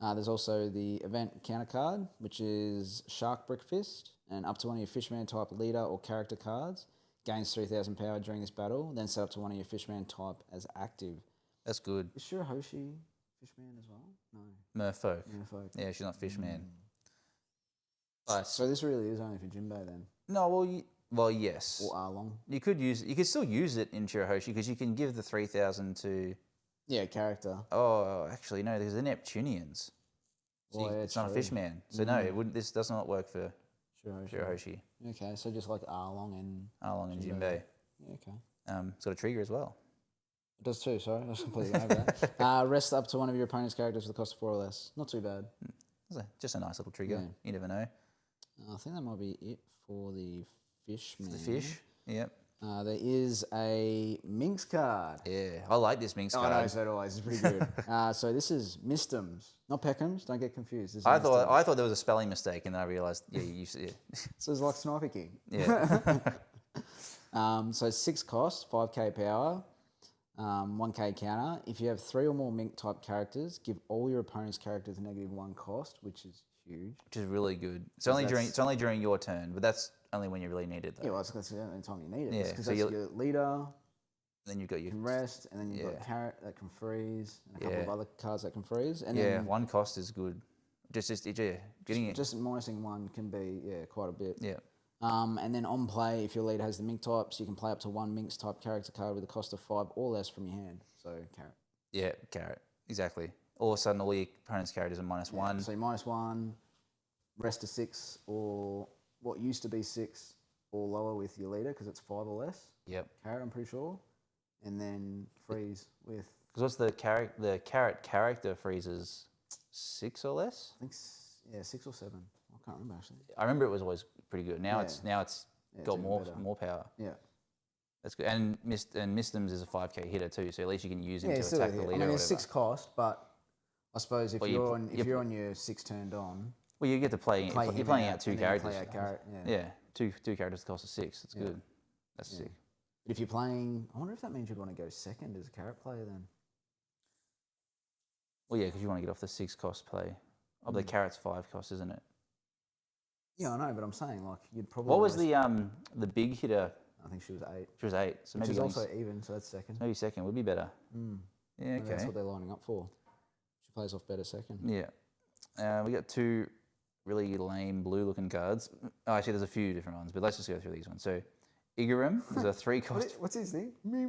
B: there's also the event counter card, which is Shark Brickfist, and up to one of your Fishman type leader or character cards, gains 3,000 power during this battle, then set up to one of your Fishman type as active.
A: That's good.
B: Is Shirahoshi Fishman as well? No.
A: Merfolk. Yeah, she's not Fishman.
B: But so this really is only for Jinbei then?
A: No, well, yes.
B: Or Arlong.
A: You could still use it in Shirahoshi because you can give the 3,000 to...
B: Yeah, character.
A: Oh, actually, no, there's the Neptunians. So it's not a Fishman. So no, this does not work for Shirahoshi.
B: Okay, so just like Arlong and
A: Jinbei.
B: Yeah, okay.
A: It's got a trigger as well.
B: It does too, sorry. I was completely over that. Rest up to one of your opponent's characters with a cost of 4 or less. Not too bad.
A: Just a nice little trigger. Yeah. You never know.
B: I think that might be it for the Fishman.
A: The fish, yep.
B: There is a Minx card.
A: Yeah, I like this Minx card.
B: Oh, no, so do I. This is pretty good. So this is Mistums, not Peckhams. Don't get confused.
A: I thought there was a spelling mistake, and then I realised,
B: So it's like Sniper King.
A: Yeah.
B: So 6 cost, 5k power. 1K counter. If you have 3 or more Mink type characters, give all your opponent's characters -1 cost, which is huge.
A: Which is really good. It's only during your turn, but that's only when you really need it though.
B: Yeah, well, that's the only time you need it.
A: Yeah,
B: Because
A: so
B: that's your leader.
A: Then you've got your
B: Can rest, and then you've got Carrot that can freeze, and a couple of other cards that can freeze. And then
A: 1 cost is good. Getting it.
B: just minusing 1 can be quite a bit.
A: Yeah.
B: And then on play, if your leader has the Mink types, you can play up to 1 Minx type character card with a cost of 5 or less from your hand. So Carrot.
A: Yeah, Carrot. Exactly. All of a sudden, all your opponent's characters are -1.
B: So -1, rest to 6, or what used to be 6 or lower with your leader because it's 5 or less.
A: Yep.
B: Carrot, I'm pretty sure. And then freeze with.
A: Because what's the Carrot character freezes 6 or less?
B: I think 6 or 7. I can't remember actually.
A: I remember it was always pretty good. Now it's got
B: even
A: more power.
B: Yeah.
A: That's good. And Mistems is a 5k hitter too, so at least you can use him to
B: still
A: attack the leader.
B: I mean, it's 6 cost, but I suppose if
A: Well,
B: you're on your 6 turned on,
A: Well, you get to play. You're playing out 2 characters.
B: Play out Carrot,
A: Yeah, two characters cost 6. That's good. That's sick.
B: But if you're playing, I wonder if that means you'd want to go second as a Carrot player then.
A: Well, yeah, because you want to get off the 6 cost play. Oh, but the Carrot's 5 cost, isn't it?
B: Yeah, I know, but I'm saying like you'd probably.
A: What was the big hitter?
B: I think she was 8.
A: She was 8. So
B: Which
A: maybe
B: is also even, so that's second.
A: maybe second would be better. Yeah, okay.
B: That's what they're lining up for. She plays off better second.
A: Yeah. We got 2 really lame blue-looking cards. Oh, actually, there's a few different ones, but let's just go through these ones. So, Igaram is a 3 cost.
B: What's his name? Me.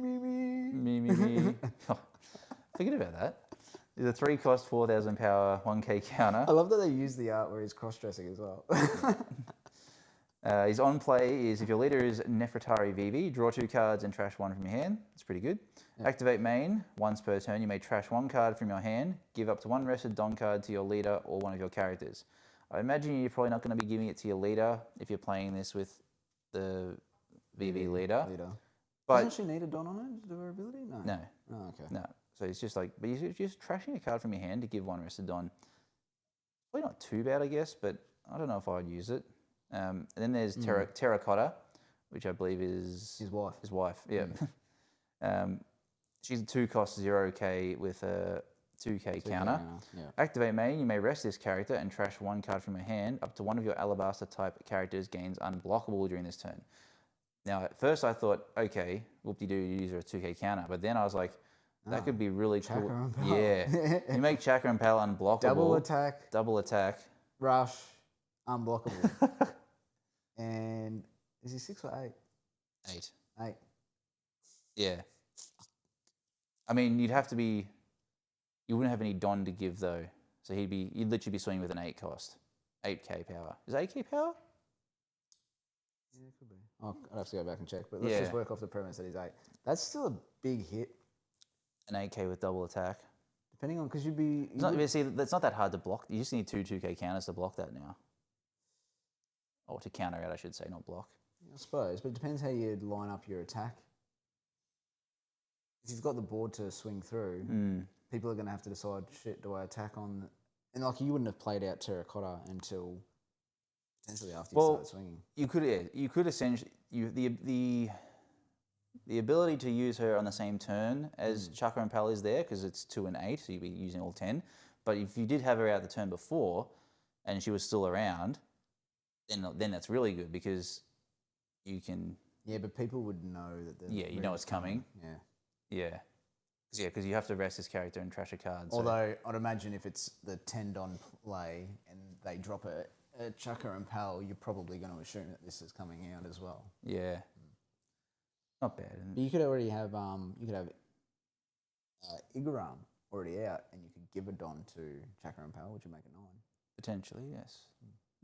A: Me. Oh, forget about that. He's a 3 cost, 4,000 power, 1k counter.
B: I love that they use the art where he's cross-dressing as well.
A: His on play is if your leader is Nefertari Vivi, draw 2 cards and trash 1 from your hand. That's pretty good. Yeah. Activate main. Once per turn, you may trash 1 card from your hand. Give up to 1 rested Don card to your leader or one of your characters. I imagine you're probably not going to be giving it to your leader if you're playing this with the Vivi leader.
B: But doesn't she need a Don on it? Durability? No. Oh, okay.
A: No. So it's just like, but you're just trashing a card from your hand to give 1 rested Don. Probably not too bad, I guess, but I don't know if I'd use it. And then there's Terracotta, which I believe is
B: his wife.
A: His wife, yeah. She's a 2 cost 0k with a 2k counter.
B: Yeah.
A: Activate main, you may rest this character and trash 1 card from your hand. Up to 1 of your Alabaster type characters gains unblockable during this turn. Now, at first I thought, okay, whoop-de-doo, you use her a 2k counter. But then I was like, that could be really cool. Yeah. You make Chakra and Pal unblockable. Double attack.
B: Rush. Unblockable. And is he 6 or 8? 8.
A: Yeah. I mean, you wouldn't have any Don to give though. So you'd literally be swinging with an 8 cost. 8k power. Is 8k power?
B: Yeah, it could be. I'd have to go back and check, but let's just work off the premise that he's 8. That's still a big hit.
A: An 8k with double attack.
B: Depending on, because you'd be...
A: See, that's not that hard to block. You just need 2 2k counters to block that now. Or to counter out, I should say, not block.
B: I suppose, but it depends how you line up your attack. If you've got the board to swing through, people are going to have to decide, shit, do I attack on... And like, you wouldn't have played out Terracotta until potentially after you started swinging.
A: You could essentially... The ability to use her on the same turn as Chakra and Pal is there, because it's 2 and 8, so you'd be using all 10. But if you did have her out the turn before, and she was still around... Then that's really good because you can...
B: Yeah, but people would know that...
A: you know it's coming. Yeah. Because you have to rest this character and trash a card.
B: Although, I'd imagine if it's the 10 Don play and they drop a Chakra and Pal, you're probably going to assume that this is coming out as well.
A: Yeah. Not bad.
B: But you could already have... Igaram already out and you could give a Don to Chakra and Pal, which would make it 9.
A: Potentially, yes.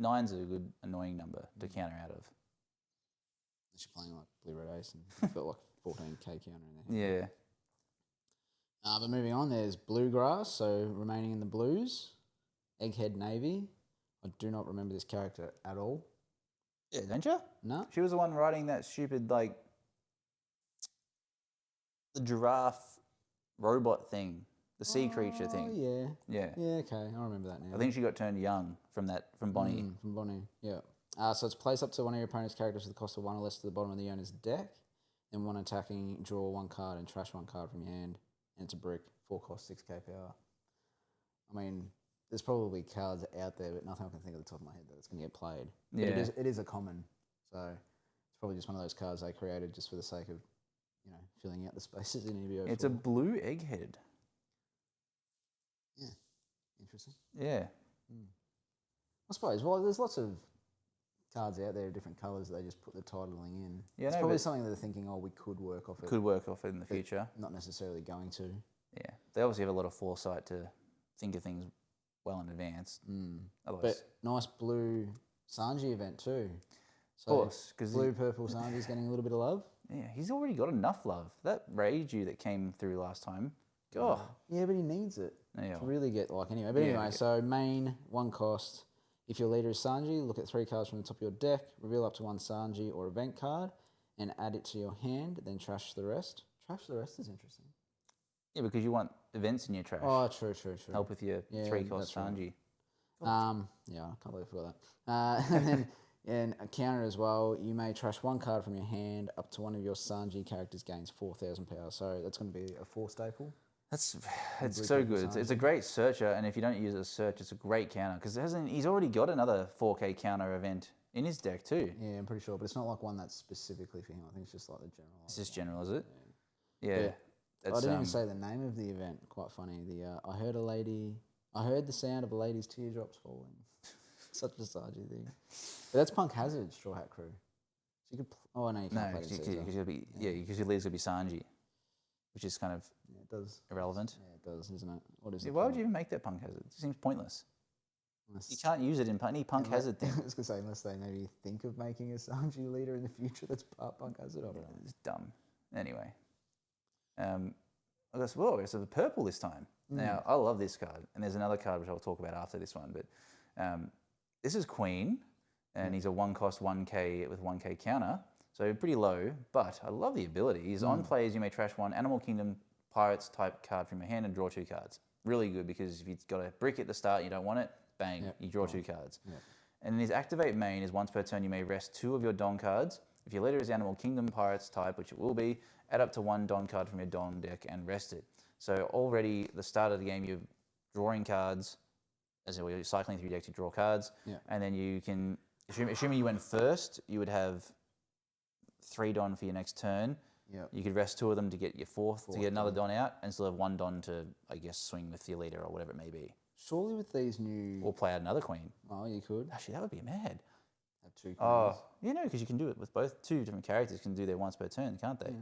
A: 9's a good annoying number to counter out of.
B: Unless you're playing like Blue Red Ace and you've got like 14k counter in there.
A: Yeah.
B: But moving on, there's Bluegrass, so remaining in the blues. Egghead Navy. I do not remember this character at all.
A: Yeah, don't you?
B: No.
A: She was the one riding that stupid, like, the giraffe robot thing. The sea creature thing.
B: Yeah, okay. I remember that now.
A: I think she got turned young from Bonnie.
B: From Bonnie, yeah. So it's place up to 1 of your opponent's characters with the cost of 1 or less to the bottom of the owner's deck. Then one attacking, draw 1 card and trash 1 card from your hand. And it's a brick, 4 cost, 6k power. I mean, there's probably cards out there, but nothing I can think of the top of my head that's going to get played. But
A: Yeah.
B: it is a common, so it's probably just one of those cards they created just for the sake of, filling out the spaces in EB04.
A: It's a blue egghead.
B: Yeah, interesting.
A: Yeah.
B: I suppose. Well, there's lots of cards out there, different colours. They just put the titling in.
A: Yeah,
B: it's
A: no,
B: probably
A: but-
B: something that they're thinking, we could work off it.
A: Could work off it in the
B: but
A: future.
B: Not necessarily going to.
A: Yeah. They obviously have a lot of foresight to think of things well in advance. Otherwise,
B: But nice blue Sanji event too.
A: of course, because
B: Blue purple Sanji's getting a little bit of love.
A: yeah, he's already got enough love. That Reiju that came through last time. Oh,
B: Yeah, but he needs it
A: yeah.
B: to really get anyway. But
A: Yeah,
B: anyway,
A: okay.
B: so main 1 cost. If your leader is Sanji, look at 3 cards from the top of your deck, reveal up to 1 Sanji or event card, and add it to your hand. Then trash the rest. Trash the rest is interesting.
A: Yeah, because you want events in your trash.
B: Oh, true.
A: Help with your
B: Yeah,
A: 3 cost
B: that's right.
A: Sanji.
B: Yeah, I can't believe I forgot that. And then and a counter as well. You may trash 1 card from your hand up to one of your Sanji characters gains 4,000 power. So that's going to be a 4 staple.
A: It's
B: Blue
A: so
B: purple
A: good. It's a great searcher, and if you don't use it as a search, it's a great counter because he's already got another 4K counter event in his deck too.
B: Yeah, I'm pretty sure, but it's not like one that's specifically for him. I think it's just like the general.
A: It's just general, is it? Yeah.
B: I
A: That's,
B: didn't even say the name of the event. Quite funny. I heard the sound of a lady's teardrops falling. Such a Sanji thing. But that's Punk Hazard, Straw Hat Crew. So you could. Oh no, you can't
A: no,
B: play it.
A: because you'll be because your leader's gonna be Sanji, which is kind of
B: Yeah, it does.
A: irrelevant.
B: Yeah, it does, isn't it? What is
A: Yeah,
B: it?
A: why would you even make that Punk Hazard? It seems pointless. You can't use it in any Punk Hazard thing.
B: I was gonna say unless they maybe think of making a Sanji leader in the future that's part Punk Hazard. I don't know.
A: It's dumb. Anyway, I guess so the purple this time. Now I love this card, and there's another card which I'll talk about after this one. But this is Queen, and he's a 1 cost 1k with 1k counter, so pretty low. But I love the ability. He's on plays. You may trash 1 Animal Kingdom Pirates type card from your hand and draw 2 cards. Really good because if you've got a brick at the start, and you don't want it. Bang! You draw 2 cards. And then his activate main is once per turn you may rest 2 of your Don cards. If your leader is Animal Kingdom Pirates type, which it will be, add up to 1 Don card from your Don deck and rest it. So already the start of the game you're drawing cards, as in you're cycling through your deck to draw cards, and then you can, assuming you went first, you would have 3 Don for your next turn. You could rest 2 of them to get your fourth to get another Don out, and still have 1 Don to, I guess, swing with your leader or whatever it may be.
B: Surely with these new.
A: Or play out another Queen.
B: Oh, you could
A: Actually, that would be mad.
B: have 2 queens.
A: Oh, you know, because you can do it with both 2 different characters can do their once per turn, can't they?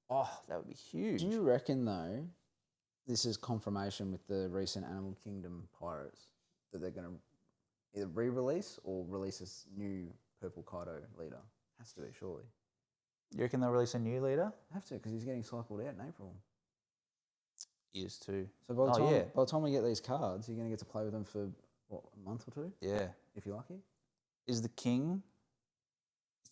A: Oh, that would be huge.
B: Do you reckon though, this is confirmation with the recent Animal Kingdom Pirates that they're going to either re-release or release this new Purple Kaido leader? Has to be, surely.
A: You reckon they'll release a new leader?
B: Have to, because he's getting cycled out in April.
A: Is too.
B: So by the
A: Oh,
B: time we get these cards, you're going to get to play with them for what, a month or 2,
A: Yeah.
B: if you're lucky.
A: Is the king?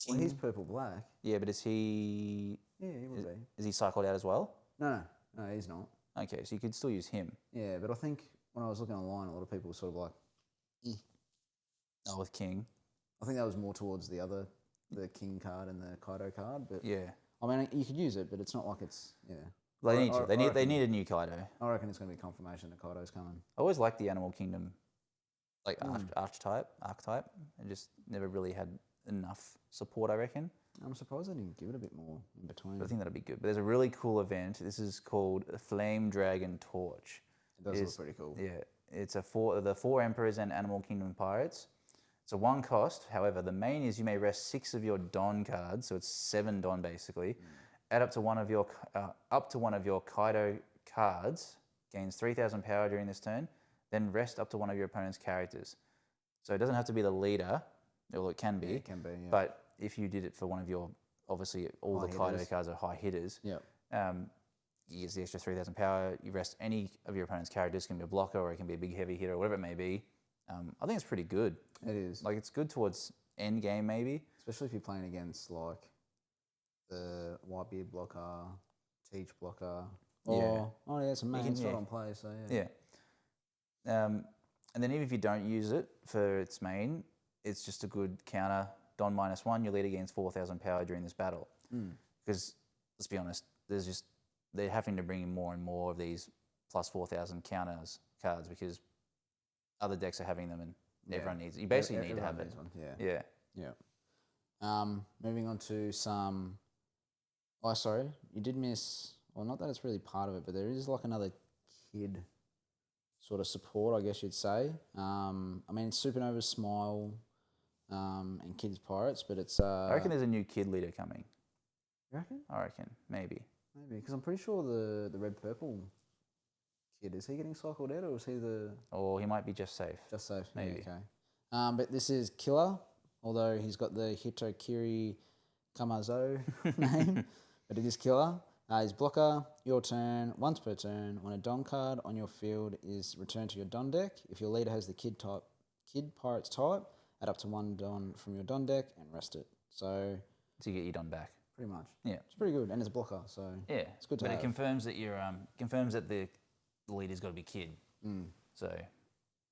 B: Well, he's purple black.
A: Yeah, but is he?
B: Yeah, he would be.
A: Is he cycled out as well?
B: No, he's not.
A: Okay, so you could still use him.
B: Yeah, but I think when I was looking online, a lot of people were sort of like,
A: Oh, with king.
B: I think that was more towards the King card and the Kaido card. But
A: Yeah.
B: I mean, you could use it, but it's not like it's
A: They need to.
B: I
A: They need
B: reckon-
A: a new Kaido.
B: I reckon it's going to be confirmation that Kaido's coming.
A: I always liked the Animal Kingdom, like archetype. It just never really had enough support, I reckon.
B: I'm surprised they didn't give it a bit more in between.
A: But I think that'd be good. But there's a really cool event. This is called the Flame Dragon Torch.
B: It does look pretty cool.
A: Yeah, it's the 4 Emperors and Animal Kingdom Pirates. It's a 1 cost. However, the main is you may rest 6 of your Don cards, so it's 7 Don basically. Add up to one of your Kaido cards, gains 3,000 power during this turn. Then rest up to one of your opponent's characters. So it doesn't have to be the leader, although it can be.
B: Yeah, it can be, yeah.
A: But if you did it for one of your, obviously all
B: High
A: the Kaido
B: hitters.
A: cards are high hitters.
B: Yeah.
A: You use the extra 3,000 power. You rest any of your opponent's characters. It can be a blocker or it can be a big heavy hitter or whatever it may be. I think it's pretty good.
B: It is.
A: Like it's good towards end game maybe.
B: Especially if you're playing against like the Whitebeard blocker, Teach blocker.
A: Yeah.
B: Oh yeah, it's a main. It's
A: yeah.
B: not on play, so yeah.
A: Yeah. And then even if you don't use it for its main, it's just a good counter. Don -1, your leader gains 4,000 power during this battle. Because let's be honest, they're having to bring in more and more of these plus 4,000 counters cards because other decks are having them and everyone needs it. You basically need to have it.
B: One.
A: Yeah.
B: Moving on to some. Oh, sorry, you did miss. Well, not that it's really part of it, but there is like another kid sort of support, I guess you'd say. I mean, Supernova, Smile, and Kids Pirates, but it's.
A: I reckon there's a new kid leader coming.
B: You reckon?
A: I reckon, maybe.
B: Maybe, because I'm pretty sure the red purple kid, is he getting cycled out, or is he the?
A: Or he might be just safe.
B: Just safe,
A: maybe.
B: Yeah, okay. But this is Killer, although he's got the Hitokiri Kamazo name, but it is Killer. He's blocker, your turn, once per turn. When a Don card on your field is returned to your Don deck, if your leader has the Kid Pirates type, add up to 1 Don from your Don deck and rest it. So
A: you get your Don back.
B: Pretty much.
A: Yeah.
B: It's pretty good, and it's a blocker, so
A: yeah,
B: it's good to
A: have.
B: have.
A: But it confirms that you're confirms that the leader's got to be Kid. So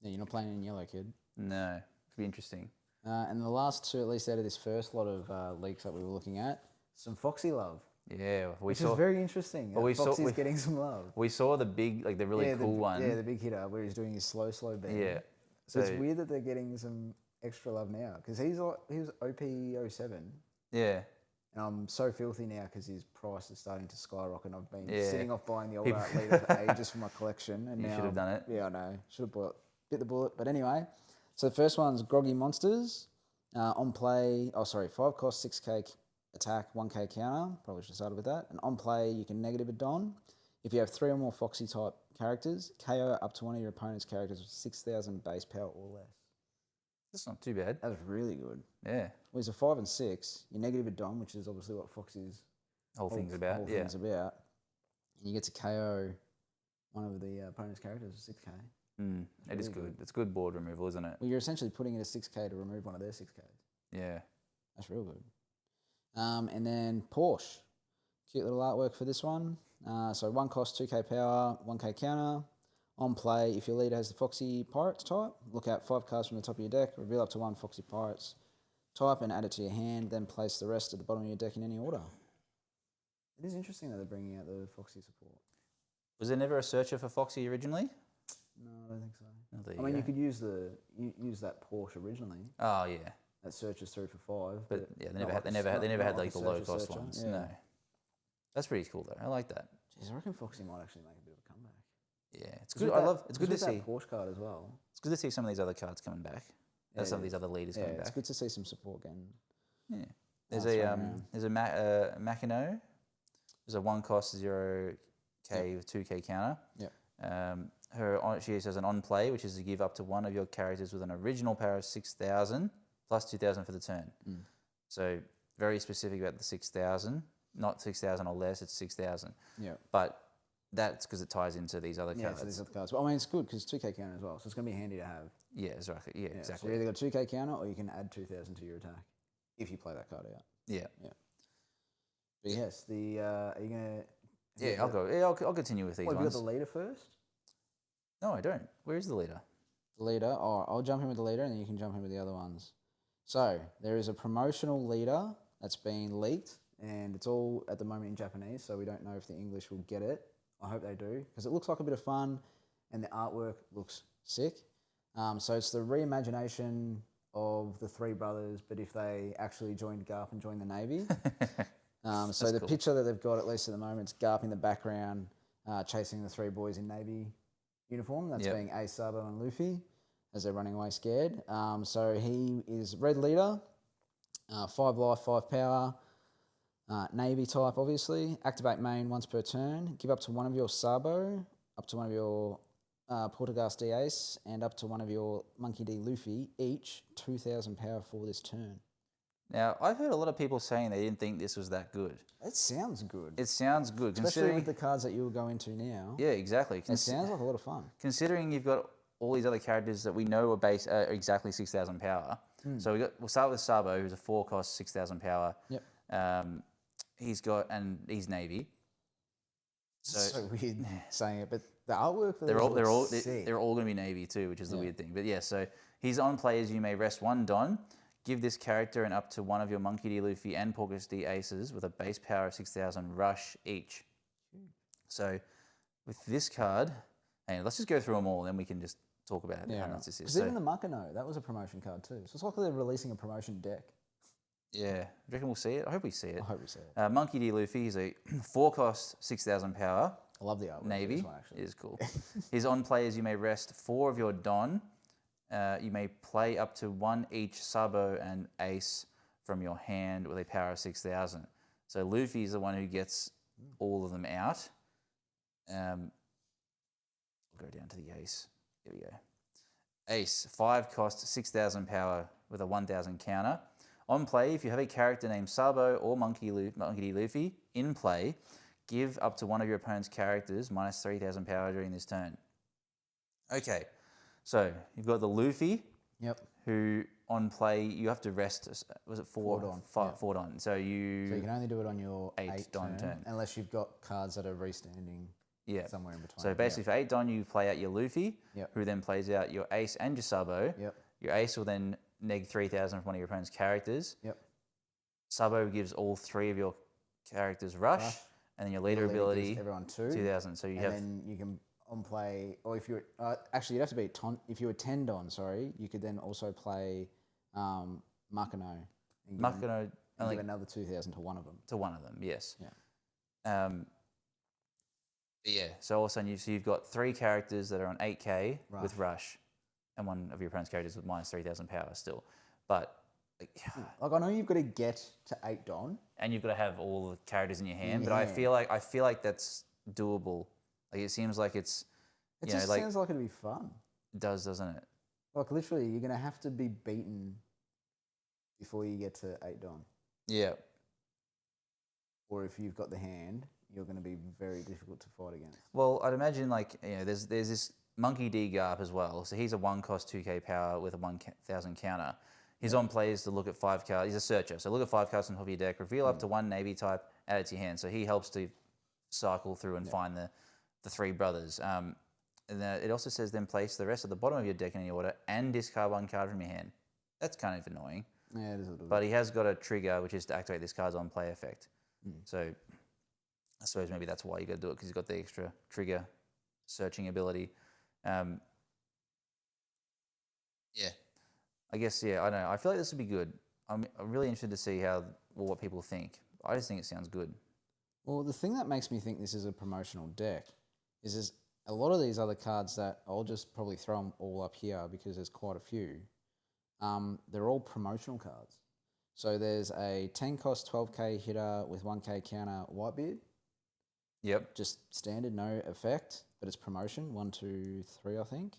B: yeah, you're not playing in yellow, kid.
A: No, could be interesting.
B: And the last two, at least out of this first lot of leaks that we were looking at, some Foxy love.
A: Yeah,
B: which is very interesting.
A: Well,
B: Foxy's getting some love.
A: We saw the big, like the really cool one.
B: Yeah, the big hitter where he's doing his slow bang.
A: Yeah.
B: So it's weird that they're getting some extra love now because he was OP07.
A: Yeah.
B: And I'm so filthy now because his price is starting to skyrocket. I've been sitting off buying the old art leader for ages for my collection. And
A: you
B: now
A: should have done it.
B: Yeah, I know. Should have bit the bullet. But anyway, so the first one's Groggy Monsters. On play, 5 cost, 6k attack, 1k counter. Probably should have started with that. And on play, you can negative a Don. If you have 3 or more Foxy type characters, KO up to one of your opponent's characters with 6,000 base power or less.
A: That's not too bad.
B: That's really good.
A: Yeah.
B: Well, he's a 5 and 6. You negative a Don, which is obviously what Foxy's
A: whole thing's about.
B: Whole thing's about. And you get to KO one of the opponent's characters with 6k.
A: It is good. It's good board removal, isn't it?
B: Well, you're essentially putting in a 6k to remove one of their 6ks.
A: Yeah.
B: That's real good. And then Porsche. Cute little artwork for this one. So 1 cost, 2k power, 1k counter. On play, if your leader has the Foxy Pirates type, look out 5 cards from the top of your deck, reveal up to 1 Foxy Pirates type and add it to your hand, then place the rest at the bottom of your deck in any order. It is interesting that they're bringing out the Foxy support.
A: Was there never a searcher for Foxy originally?
B: No, I don't think so.
A: Oh,
B: you could use that Porsche originally.
A: Oh yeah.
B: That searches 3 for 5.
A: But yeah, they never had like the low cost ones. Yeah. No. That's pretty cool though. I like that.
B: Jeez, I reckon Foxy might actually make a bit of a comeback.
A: Yeah, it's good. It's good to see
B: that Porsche card as well.
A: It's good to see some of these other cards coming back. Some of these other leaders coming back.
B: It's good to see some support again.
A: Yeah. There's a Machino. There's a 1 cost 0k with 2k counter. Yeah. She says an on play, which is to give up to one of your characters with an original power of 6,000 plus 2,000 for the turn. So very specific about the 6,000, not 6,000 or less. It's 6,000.
B: Yeah.
A: But that's because it ties into these other cards.
B: Yeah, these other cards. Well, I mean, it's good because it's 2k counter as well, so it's going to be handy to have.
A: Yeah, exactly. Yeah, exactly.
B: So you either got 2k counter or you can add 2,000 to your attack if you play that card out.
A: Yeah.
B: Yeah. But yes, are you going to...
A: Yeah, I'll go. Yeah, I'll continue with these ones.
B: Have you got the leader first?
A: No, I don't. Where is the leader?
B: The leader? Oh, I'll jump in with the leader and then you can jump in with the other ones. So, there is a promotional leader that's been leaked and it's all at the moment in Japanese, so we don't know if the English will get it. I hope they do, because it looks like a bit of fun and the artwork looks sick. So it's the reimagination of the 3 brothers, but if they actually joined Garp and joined the Navy. So the picture that they've got, at least at the moment, is Garp in the background chasing the 3 boys in Navy uniform. That's being Ace, Sabo and Luffy as they're running away scared. So he is red leader, 5 life, 5 power. Navy type, obviously. Activate main once per turn. Give up to one of your Sabo, up to one of your Portugas D Ace, and up to one of your Monkey D Luffy, each 2,000 power for this turn.
A: Now, I've heard a lot of people saying they didn't think this was that good.
B: It sounds good.
A: It sounds good.
B: Especially with the cards that you'll go into now.
A: Yeah, exactly.
B: It sounds like a lot of fun.
A: Considering you've got all these other characters that we know are exactly 6,000 power. So we'll start with Sabo, who's a 4 cost, 6,000 power.
B: Yep.
A: He's Navy.
B: So weird saying it, but the artwork for
A: they're all going to be Navy too, which is the weird thing. But yeah, so he's on play as you may rest 1 Don, Give this character and up to one of your Monkey D. Luffy and Porpoise D. aces with a base power of 6,000 rush each. So with this card, and let's just go through them all, and then we can just talk about how nuts this is.
B: Because even the Makano, that was a promotion card too. So it's like they're releasing a promotion deck.
A: Yeah, do you reckon we'll see it? I hope we see it.
B: I hope we see it.
A: Monkey D. Luffy is a 4-cost, 6,000 power.
B: I love the artwork.
A: Navy.
B: This one, actually.
A: It is cool. His on play is you may rest 4 of your Don. You may play up to 1 each Sabo and Ace from your hand with a power of 6,000. So Luffy is the one who gets all of them out. We'll go down to the Ace. Here we go. Ace, 5-cost, 6,000 power with a 1,000 counter. On play, if you have a character named Sabo or Monkey D. Luffy in play, give up to one of your opponent's characters minus 3,000 power during this turn. Okay, so you've got the Luffy, who on play you have to rest. Was it 4
B: Don?
A: 4 Don. So you
B: can only do it on your 8
A: Don turn,
B: unless you've got cards that are restanding. Somewhere in between.
A: So basically, for 8 Don, you play out your Luffy, who then plays out your Ace and your Sabo. Your Ace will then neg 3,000 from one of your opponent's characters. Sabo gives all 3 of your characters rush, and then your leader ability
B: everyone
A: 2,000. So you have.
B: And then you can on play, or if you're actually you'd have to be if you were 10 Don, sorry, you could then also play Makano.
A: Makano
B: give another 2,000 to one of them.
A: To one of them, yes. So all of a sudden you've got 3 characters that are on 8k with rush, and one of your opponent's characters with minus 3,000 power still. But
B: like I know you've got to get to 8 Don,
A: and you've got to have all the characters in your hand. But I feel like that's doable. Like it seems like it's.
B: It just sounds like it'd be fun.
A: It does, doesn't it?
B: Like literally, you're gonna have to be beaten before you get to 8 Don.
A: Yeah.
B: Or if you've got the hand, you're going to be very difficult to fight against.
A: Well, I'd imagine there's this Monkey D. Garp as well. So he's a 1-cost 2k power with a 1,000 counter. His on play is to look at 5 cards. He's a searcher. So look at 5 cards on top of your deck, reveal up to 1 Navy type, add it to your hand. So he helps to cycle through and find the 3 brothers. And then it also says then place the rest at the bottom of your deck in any order and discard 1 card from your hand. That's kind of annoying.
B: Yeah, it is a little
A: But he has got a trigger, which is to activate this card's on play effect. So I suppose maybe that's why you got to do it, because he's got the extra trigger searching ability. I guess, I don't know. I feel like this would be good. I'm really interested to see what people think. I just think it sounds good.
B: Well, the thing that makes me think this is a promotional deck is a lot of these other cards that I'll just probably throw them all up here because there's quite a few. They're all promotional cards. So there's a 10-cost 12k hitter with 1k counter Whitebeard.
A: Yep.
B: Just standard, no effect, but it's promotion. 1, 2, 3, I think.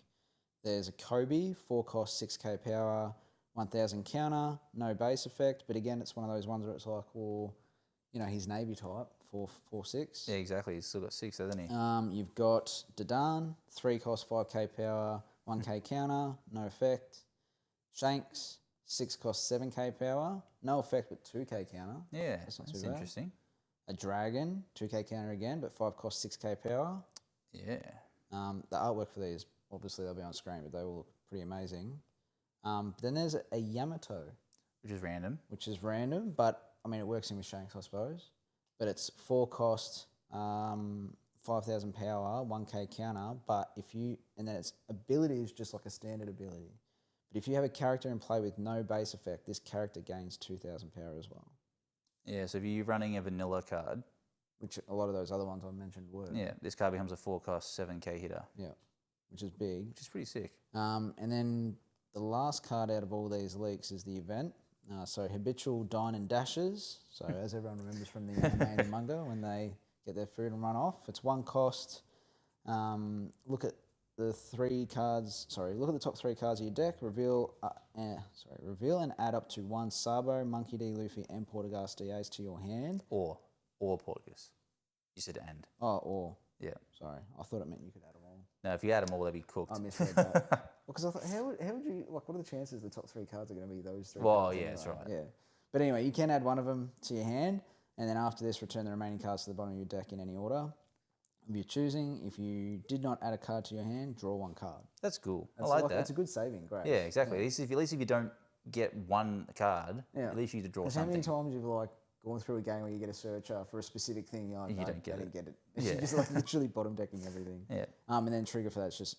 B: There's a Kobe, 4-cost 6k power, 1,000 counter, no base effect. But again, it's one of those ones where it's like, well, he's Navy type, 4, 6.
A: Yeah, exactly. He's still got 6, hasn't he?
B: You've got Dadan, 3-cost 5k power, 1k counter, no effect. Shanks, 6-cost 7k power, no effect but 2k counter.
A: Yeah,
B: that's not
A: that's
B: too bad.
A: interesting.
B: A Dragon, 2k counter again, but 5-cost 6k power.
A: Yeah.
B: The artwork for these, obviously they'll be on screen, but they will look pretty amazing. Then there's a Yamato.
A: Which is random.
B: But I mean, it works in with Shanks, I suppose. But it's 4-cost, 5,000 power, 1k counter, but and then its ability is just like a standard ability. But if you have a character in play with no base effect, this character gains 2,000 power as well.
A: Yeah, so if you're running a vanilla card,
B: which a lot of those other ones I mentioned were.
A: Yeah, this card becomes a 4-cost 7k hitter.
B: Yeah, which is big.
A: Which is pretty sick.
B: And then the last card out of all these leaks is the event. So habitual dine and dashes. So as everyone remembers from the anime and manga, when they get their food and run off, it's 1 cost. Look at the 3 cards. Sorry, look at the top 3 cards of your deck. Reveal and add up to 1 Sabo, Monkey D, Luffy, and Portugas D Ace to your hand.
A: Or Portugas. You said and.
B: Oh, or.
A: Yeah.
B: Sorry, I thought it meant you could add them all.
A: No, if you add them all, they'd be cooked.
B: I misread that. Because I thought, how would you, what are the chances the top 3 cards are going to be those 3
A: Well,
B: cards?
A: yeah,
B: anyway?
A: that's right.
B: Yeah. But anyway, you can add one of them to your hand, and then after this, return the remaining cards to the bottom of your deck in any order of your choosing. If you did not add a card to your hand, draw 1 card.
A: That's cool. I like that.
B: It's a good saving, great.
A: Yeah, exactly. Yeah. At least if you don't get one card,
B: Yeah.
A: at least you to draw
B: Because how many
A: something.
B: times you've like gone through a game where you get a searcher for a specific thing, you're like,
A: You
B: no,
A: don't get
B: I
A: it.
B: didn't get it.
A: Yeah.
B: You're just like literally bottom decking everything.
A: Yeah.
B: And then trigger for that's just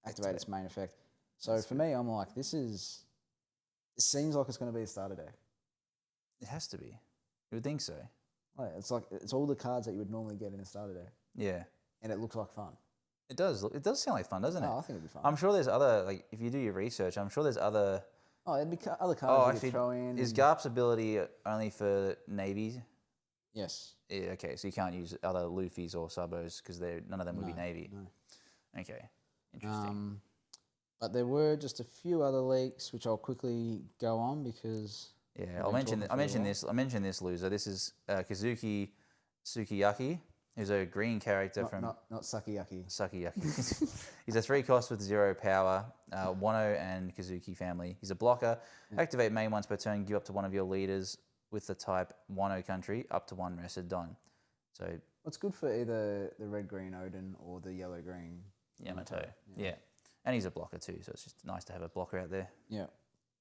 B: activate its main effect. So for me, I'm like, it seems like it's going to be a starter deck.
A: It has to be. You would think so.
B: Like, it's all the cards that you would normally get in a starter deck,
A: Yeah.
B: and it looks like fun.
A: It does. It does sound like fun, doesn't it?
B: Oh, I think it'd be fun.
A: I'm sure there's other, like, if you do your research, I'm sure there's other...
B: Oh, there'd be other
A: Oh,
B: cards you
A: actually,
B: could throw in.
A: is Garp's ability only for navies?
B: Yes.
A: Yeah, okay, so you can't use other Luffy's or Subos because none of them would be navy.
B: No.
A: Okay, interesting.
B: But there were just a few other leaks, which I'll quickly go on because...
A: Yeah, I mentioned this loser. This is Kazuki Sukiyaki, who's a green character from...
B: Not Sakiyaki.
A: Sakiyaki. He's a 3-cost with 0 power, Wano and Kazuki family. He's a blocker. Activate main once per turn, give up to one of your leaders with the type Wano country, up to 1 rested Don. So
B: It's good for either the red-green Odin or the yellow-green
A: Yamato. Yeah. And he's a blocker too, so it's just nice to have a blocker out there.
B: Yeah.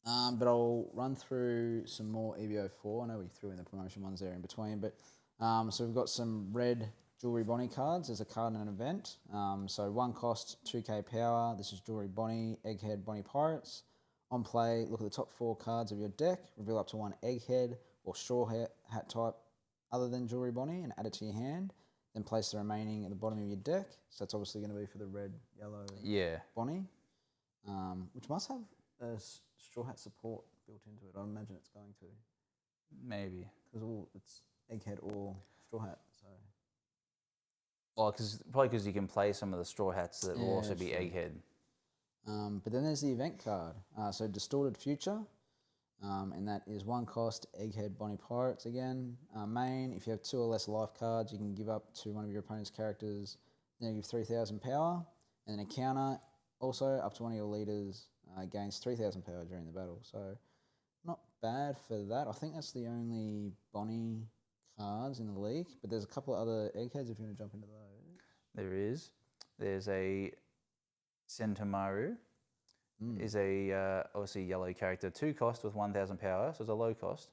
B: But I'll run through some more EB04. I know we threw in the promotion ones there in between, but so we've got some red Jewelry Bonnie cards. There's a card in an event. So 1 cost, 2k power. This is Jewelry Bonnie, Egghead, Bonnie Pirates. On play, look at the top 4 cards of your deck, reveal up to 1 Egghead or Straw Hat type other than Jewelry Bonnie and add it to your hand. Then place the remaining at the bottom of your deck. So that's obviously going to be for the red, yellow Bonnie, which must have a Straw Hat support built into it. I imagine it's going to.
A: Maybe.
B: Because it's Egghead or Straw Hat. So.
A: Well, probably because you can play some of the Straw Hats that will also be Egghead.
B: But then there's the event card. So Distorted Future, and that is 1 cost, Egghead, Bonnie Pirates again. Main, if you have 2 or less life cards, you can give up to one of your opponent's characters, negative 3,000 power. And then a counter, also up to one of your leaders, gains 3,000 power during the battle. So not bad for that. I think that's the only Bonnie cards in the league, but there's a couple of other Eggheads if you want to jump into those.
A: There is. There's a Sentomaru. Is a obviously yellow character, 2 cost with 1,000 power, so it's a low cost.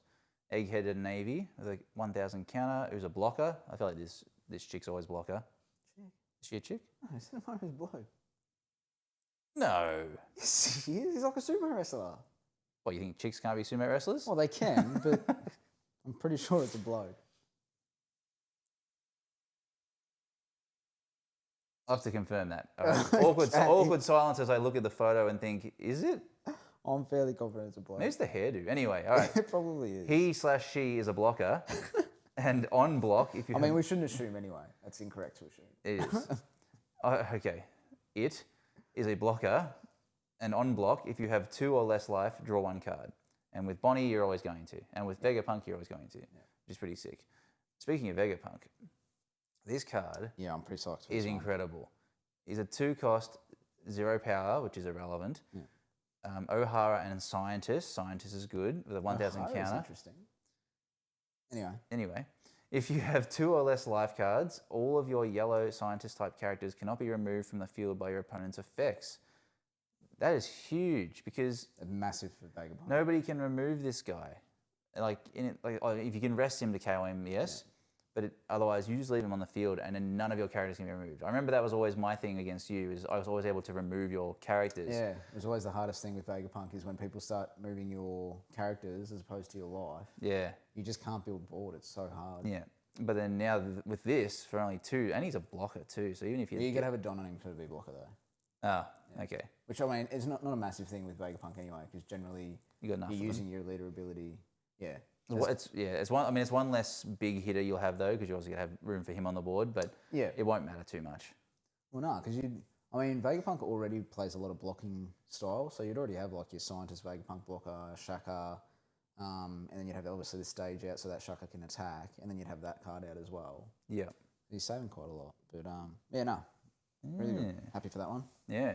A: Egg-headed navy with a 1,000 counter, who's a blocker. I feel like this chick's always blocker.
B: Chick?
A: Is she a chick?
B: No, Sentomaru's bloke.
A: No.
B: Yes, he is. He's like a sumo wrestler.
A: What, you think chicks can't be sumo wrestlers?
B: Well, they can, but I'm pretty sure it's a bloke.
A: I'll have to confirm that. All right. Awkward silence as I look at the photo and think, is it?
B: I'm fairly confident it's a bloke.
A: Maybe it's the hairdo. Anyway, all right.
B: It probably is.
A: He/she is a blocker. And on block, if you
B: I mean, we shouldn't assume anyway. That's incorrect to assume.
A: It is. Okay. It is a blocker. And on block, if you have 2 or less life, draw 1 card. And with Bonnie, you're always going to. And with Vegapunk, you're always going to. Which is pretty sick. Speaking of Vegapunk, this card
B: I'm pretty psyched for
A: is
B: this one.
A: incredible. He's a 2 cost, 0 power, which is irrelevant. O'Hara and Scientist. Scientist is good with a 1,000
B: O'Hara's
A: counter.
B: Interesting.
A: Anyway, if you have 2 or less life cards, all of your yellow Scientist type characters cannot be removed from the field by your opponent's effects. That is huge because
B: Massive for Vagabond.
A: nobody can remove this guy. If you can rest him to KO him, yes. But otherwise, you just leave him on the field and then none of your characters can be removed. I remember that was always my thing against you, is I was always able to remove your characters.
B: Yeah, it was always the hardest thing with Vegapunk is when people start moving your characters as opposed to your life.
A: Yeah.
B: You just can't build board. It's so hard.
A: Yeah. But then now with this, for only 2, and he's a blocker too, so even if
B: You could have a Don on him for the blocker though.
A: Okay.
B: Which, I mean, is not a massive thing with Vegapunk anyway, because generally
A: You got enough
B: you're
A: of
B: using your leader ability. Yeah.
A: It's one less big hitter you'll have though, because you're obviously gonna have room for him on the board, but it won't matter too much.
B: Well, no, because Vegapunk already plays a lot of blocking style, so you'd already have like your Scientist Vegapunk blocker, Shaka, and then you'd have obviously the stage out so that Shaka can attack, and then you'd have that card out as well.
A: Yeah.
B: He's saving quite a lot, but really good. Happy for that one.
A: Yeah.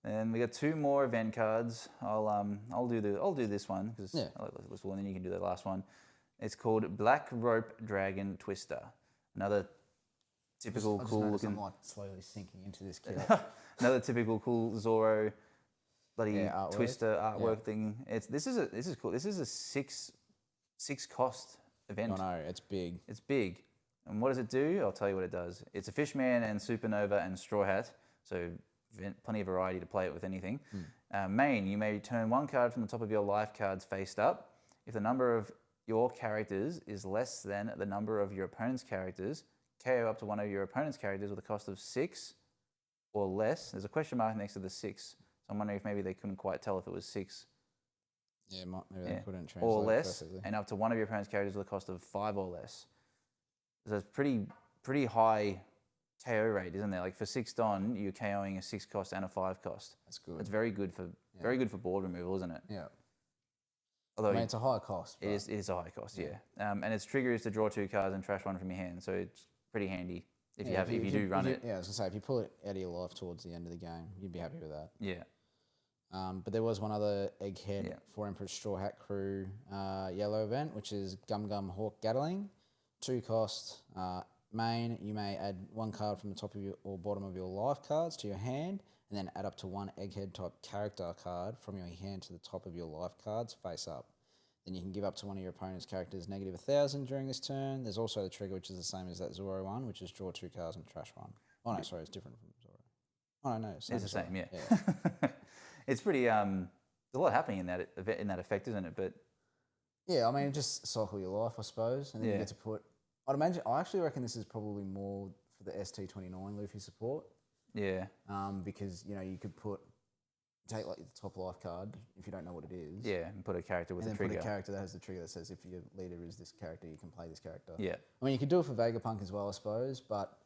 A: And we got 2 more event cards. I'll do this one because I like this one, and then you can do the last one. It's called Black Rope Dragon Twister. Another typical cool looking.
B: I'm like slowly sinking into this kit.
A: Another typical cool Zoro bloody
B: artwork.
A: twister artwork thing. This is cool. This is a six cost event.
B: I know, it's big.
A: It's big. And what does it do? I'll tell you what it does. It's a Fishman and Supernova and Straw Hat, so plenty of variety to play it with anything. Main, you may turn one card from the top of your life cards faced up. If the number of your characters is less than the number of your opponent's characters, KO up to one of your opponent's characters with a cost of 6 or less. There's a question mark next to the 6. So I'm wondering if maybe they couldn't quite tell if it was 6.
B: Yeah, maybe they couldn't translate
A: or less,
B: perfectly.
A: and up to one of your opponent's characters with a cost of 5 or less. So it's pretty high KO rate, isn't there? Like for 6 Don, you're KOing a 6 cost and a 5 cost.
B: That's good.
A: It's very good for board removal, isn't it?
B: Yeah.
A: Although
B: I mean, it's a high cost.
A: It is a high cost, yeah. And its trigger is to draw 2 cards and trash 1 from your hand, so it's pretty handy if you do run it.
B: Yeah, I was gonna say if you pull it out of your life towards the end of the game, you'd be happy with that.
A: Yeah.
B: But there was one other egghead for Emperor's Straw Hat Crew yellow event, which is Gum Gum Hawk Gatling. 2 cost. Main, you may add 1 card from the top of your or bottom of your life cards to your hand, and then add up to 1 egghead type character card from your hand to the top of your life cards face up. Then you can give up to one of your opponent's characters negative 1,000 during this turn. There's also the trigger, which is the same as that Zoro one, which is draw 2 cards and trash 1. Oh no, sorry, it's different from Zoro. Oh no,
A: it's the same, yeah. It's pretty. There's a lot happening in that effect, isn't it? But
B: yeah, I mean, just cycle your life, I suppose, and then you get to put. I'd imagine. I actually reckon this is probably more for the ST29 Luffy support.
A: Yeah.
B: Because you could take like the top life card if you don't know what it is.
A: Yeah, and put a character with
B: and
A: a
B: then
A: trigger.
B: Put a character that has the trigger that says if your leader is this character, you can play this character.
A: Yeah.
B: I mean, you could do it for Vegapunk as well, I suppose, but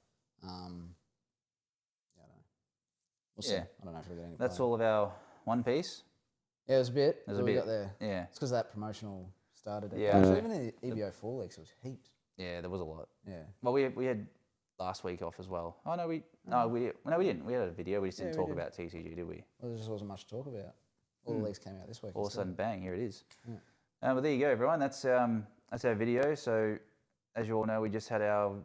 B: yeah, I don't know. We'll see. I don't know if we'll get any.
A: That's all of our One Piece.
B: Yeah, it was a bit.
A: There's a bit.
B: We got there.
A: Yeah.
B: It's because that promotional started.
A: Yeah.
B: Actually, even in the EB04 leaks, it was heaps.
A: Yeah, there was a lot.
B: Yeah.
A: Well, we had last week off as well. Oh no, we didn't. We had a video. We just didn't talk about TCG, did we?
B: Well, there just wasn't much to talk about. All the leaks came out this week.
A: All of a sudden, bang! Here it is.
B: Yeah.
A: But there you go, everyone. That's our video. So, as you all know, we just had our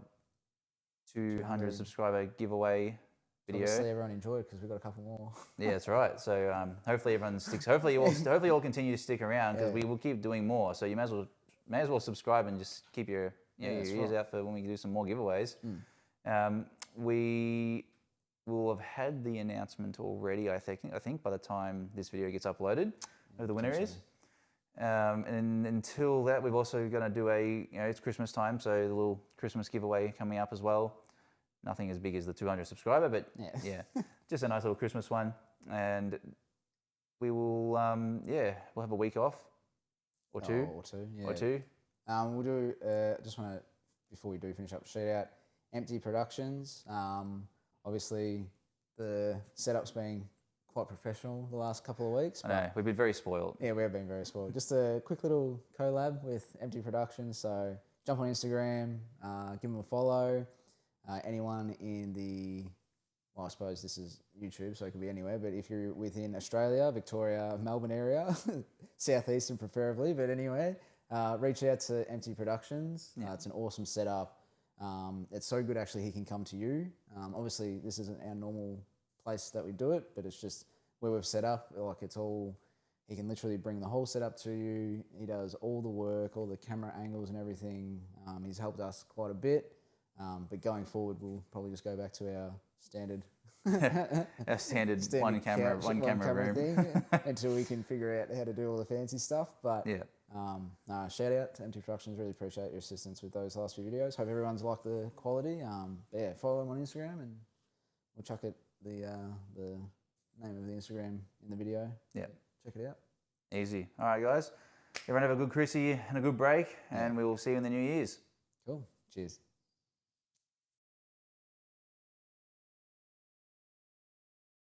A: 200 subscriber giveaway video.
B: Obviously, everyone enjoyed because we've got a couple more.
A: Yeah, that's right. So hopefully everyone sticks. Hopefully you all continue to stick around because we will keep doing more. So you may as well subscribe and just keep your ears out for when we do some more giveaways. We will have had the announcement already. I think by the time this video gets uploaded, who the winner is. And until that, we've also going to do it's Christmas time, so the little Christmas giveaway coming up as well. Nothing as big as the 200 subscriber, but yeah, just a nice little Christmas one. And we will, we'll have a week off or two.
B: We'll do, just want to, before we do finish up, shout out Empty Productions. Obviously, the setup's been quite professional the last couple of weeks.
A: I know, we've been very spoiled.
B: Yeah, we have been very spoiled. Just a quick little collab with Empty Productions. So jump on Instagram, give them a follow. Anyone in I suppose this is YouTube, so it could be anywhere, but if you're within Australia, Victoria, Melbourne area, southeastern preferably, but anyway, reach out to Empty Productions. It's an awesome setup. It's so good actually he can come to you. Obviously this isn't our normal place that we do it, but it's just where we've set up. Like he can literally bring the whole setup to you. He does all the work, all the camera angles and everything. He's helped us quite a bit. But going forward, we'll probably just go back to our standard one camera room
A: thing
B: until we can figure out how to do all the fancy stuff. But shout out to Empty Productions. Really appreciate your assistance with those last few videos. Hope everyone's liked the quality. Follow them on Instagram, and we'll chuck it the name of the Instagram in the video. Yeah, check it out.
A: Easy. All right, guys. Everyone have a good Chrissy and a good break, and we will see you in the New Year's.
B: Cool. Cheers.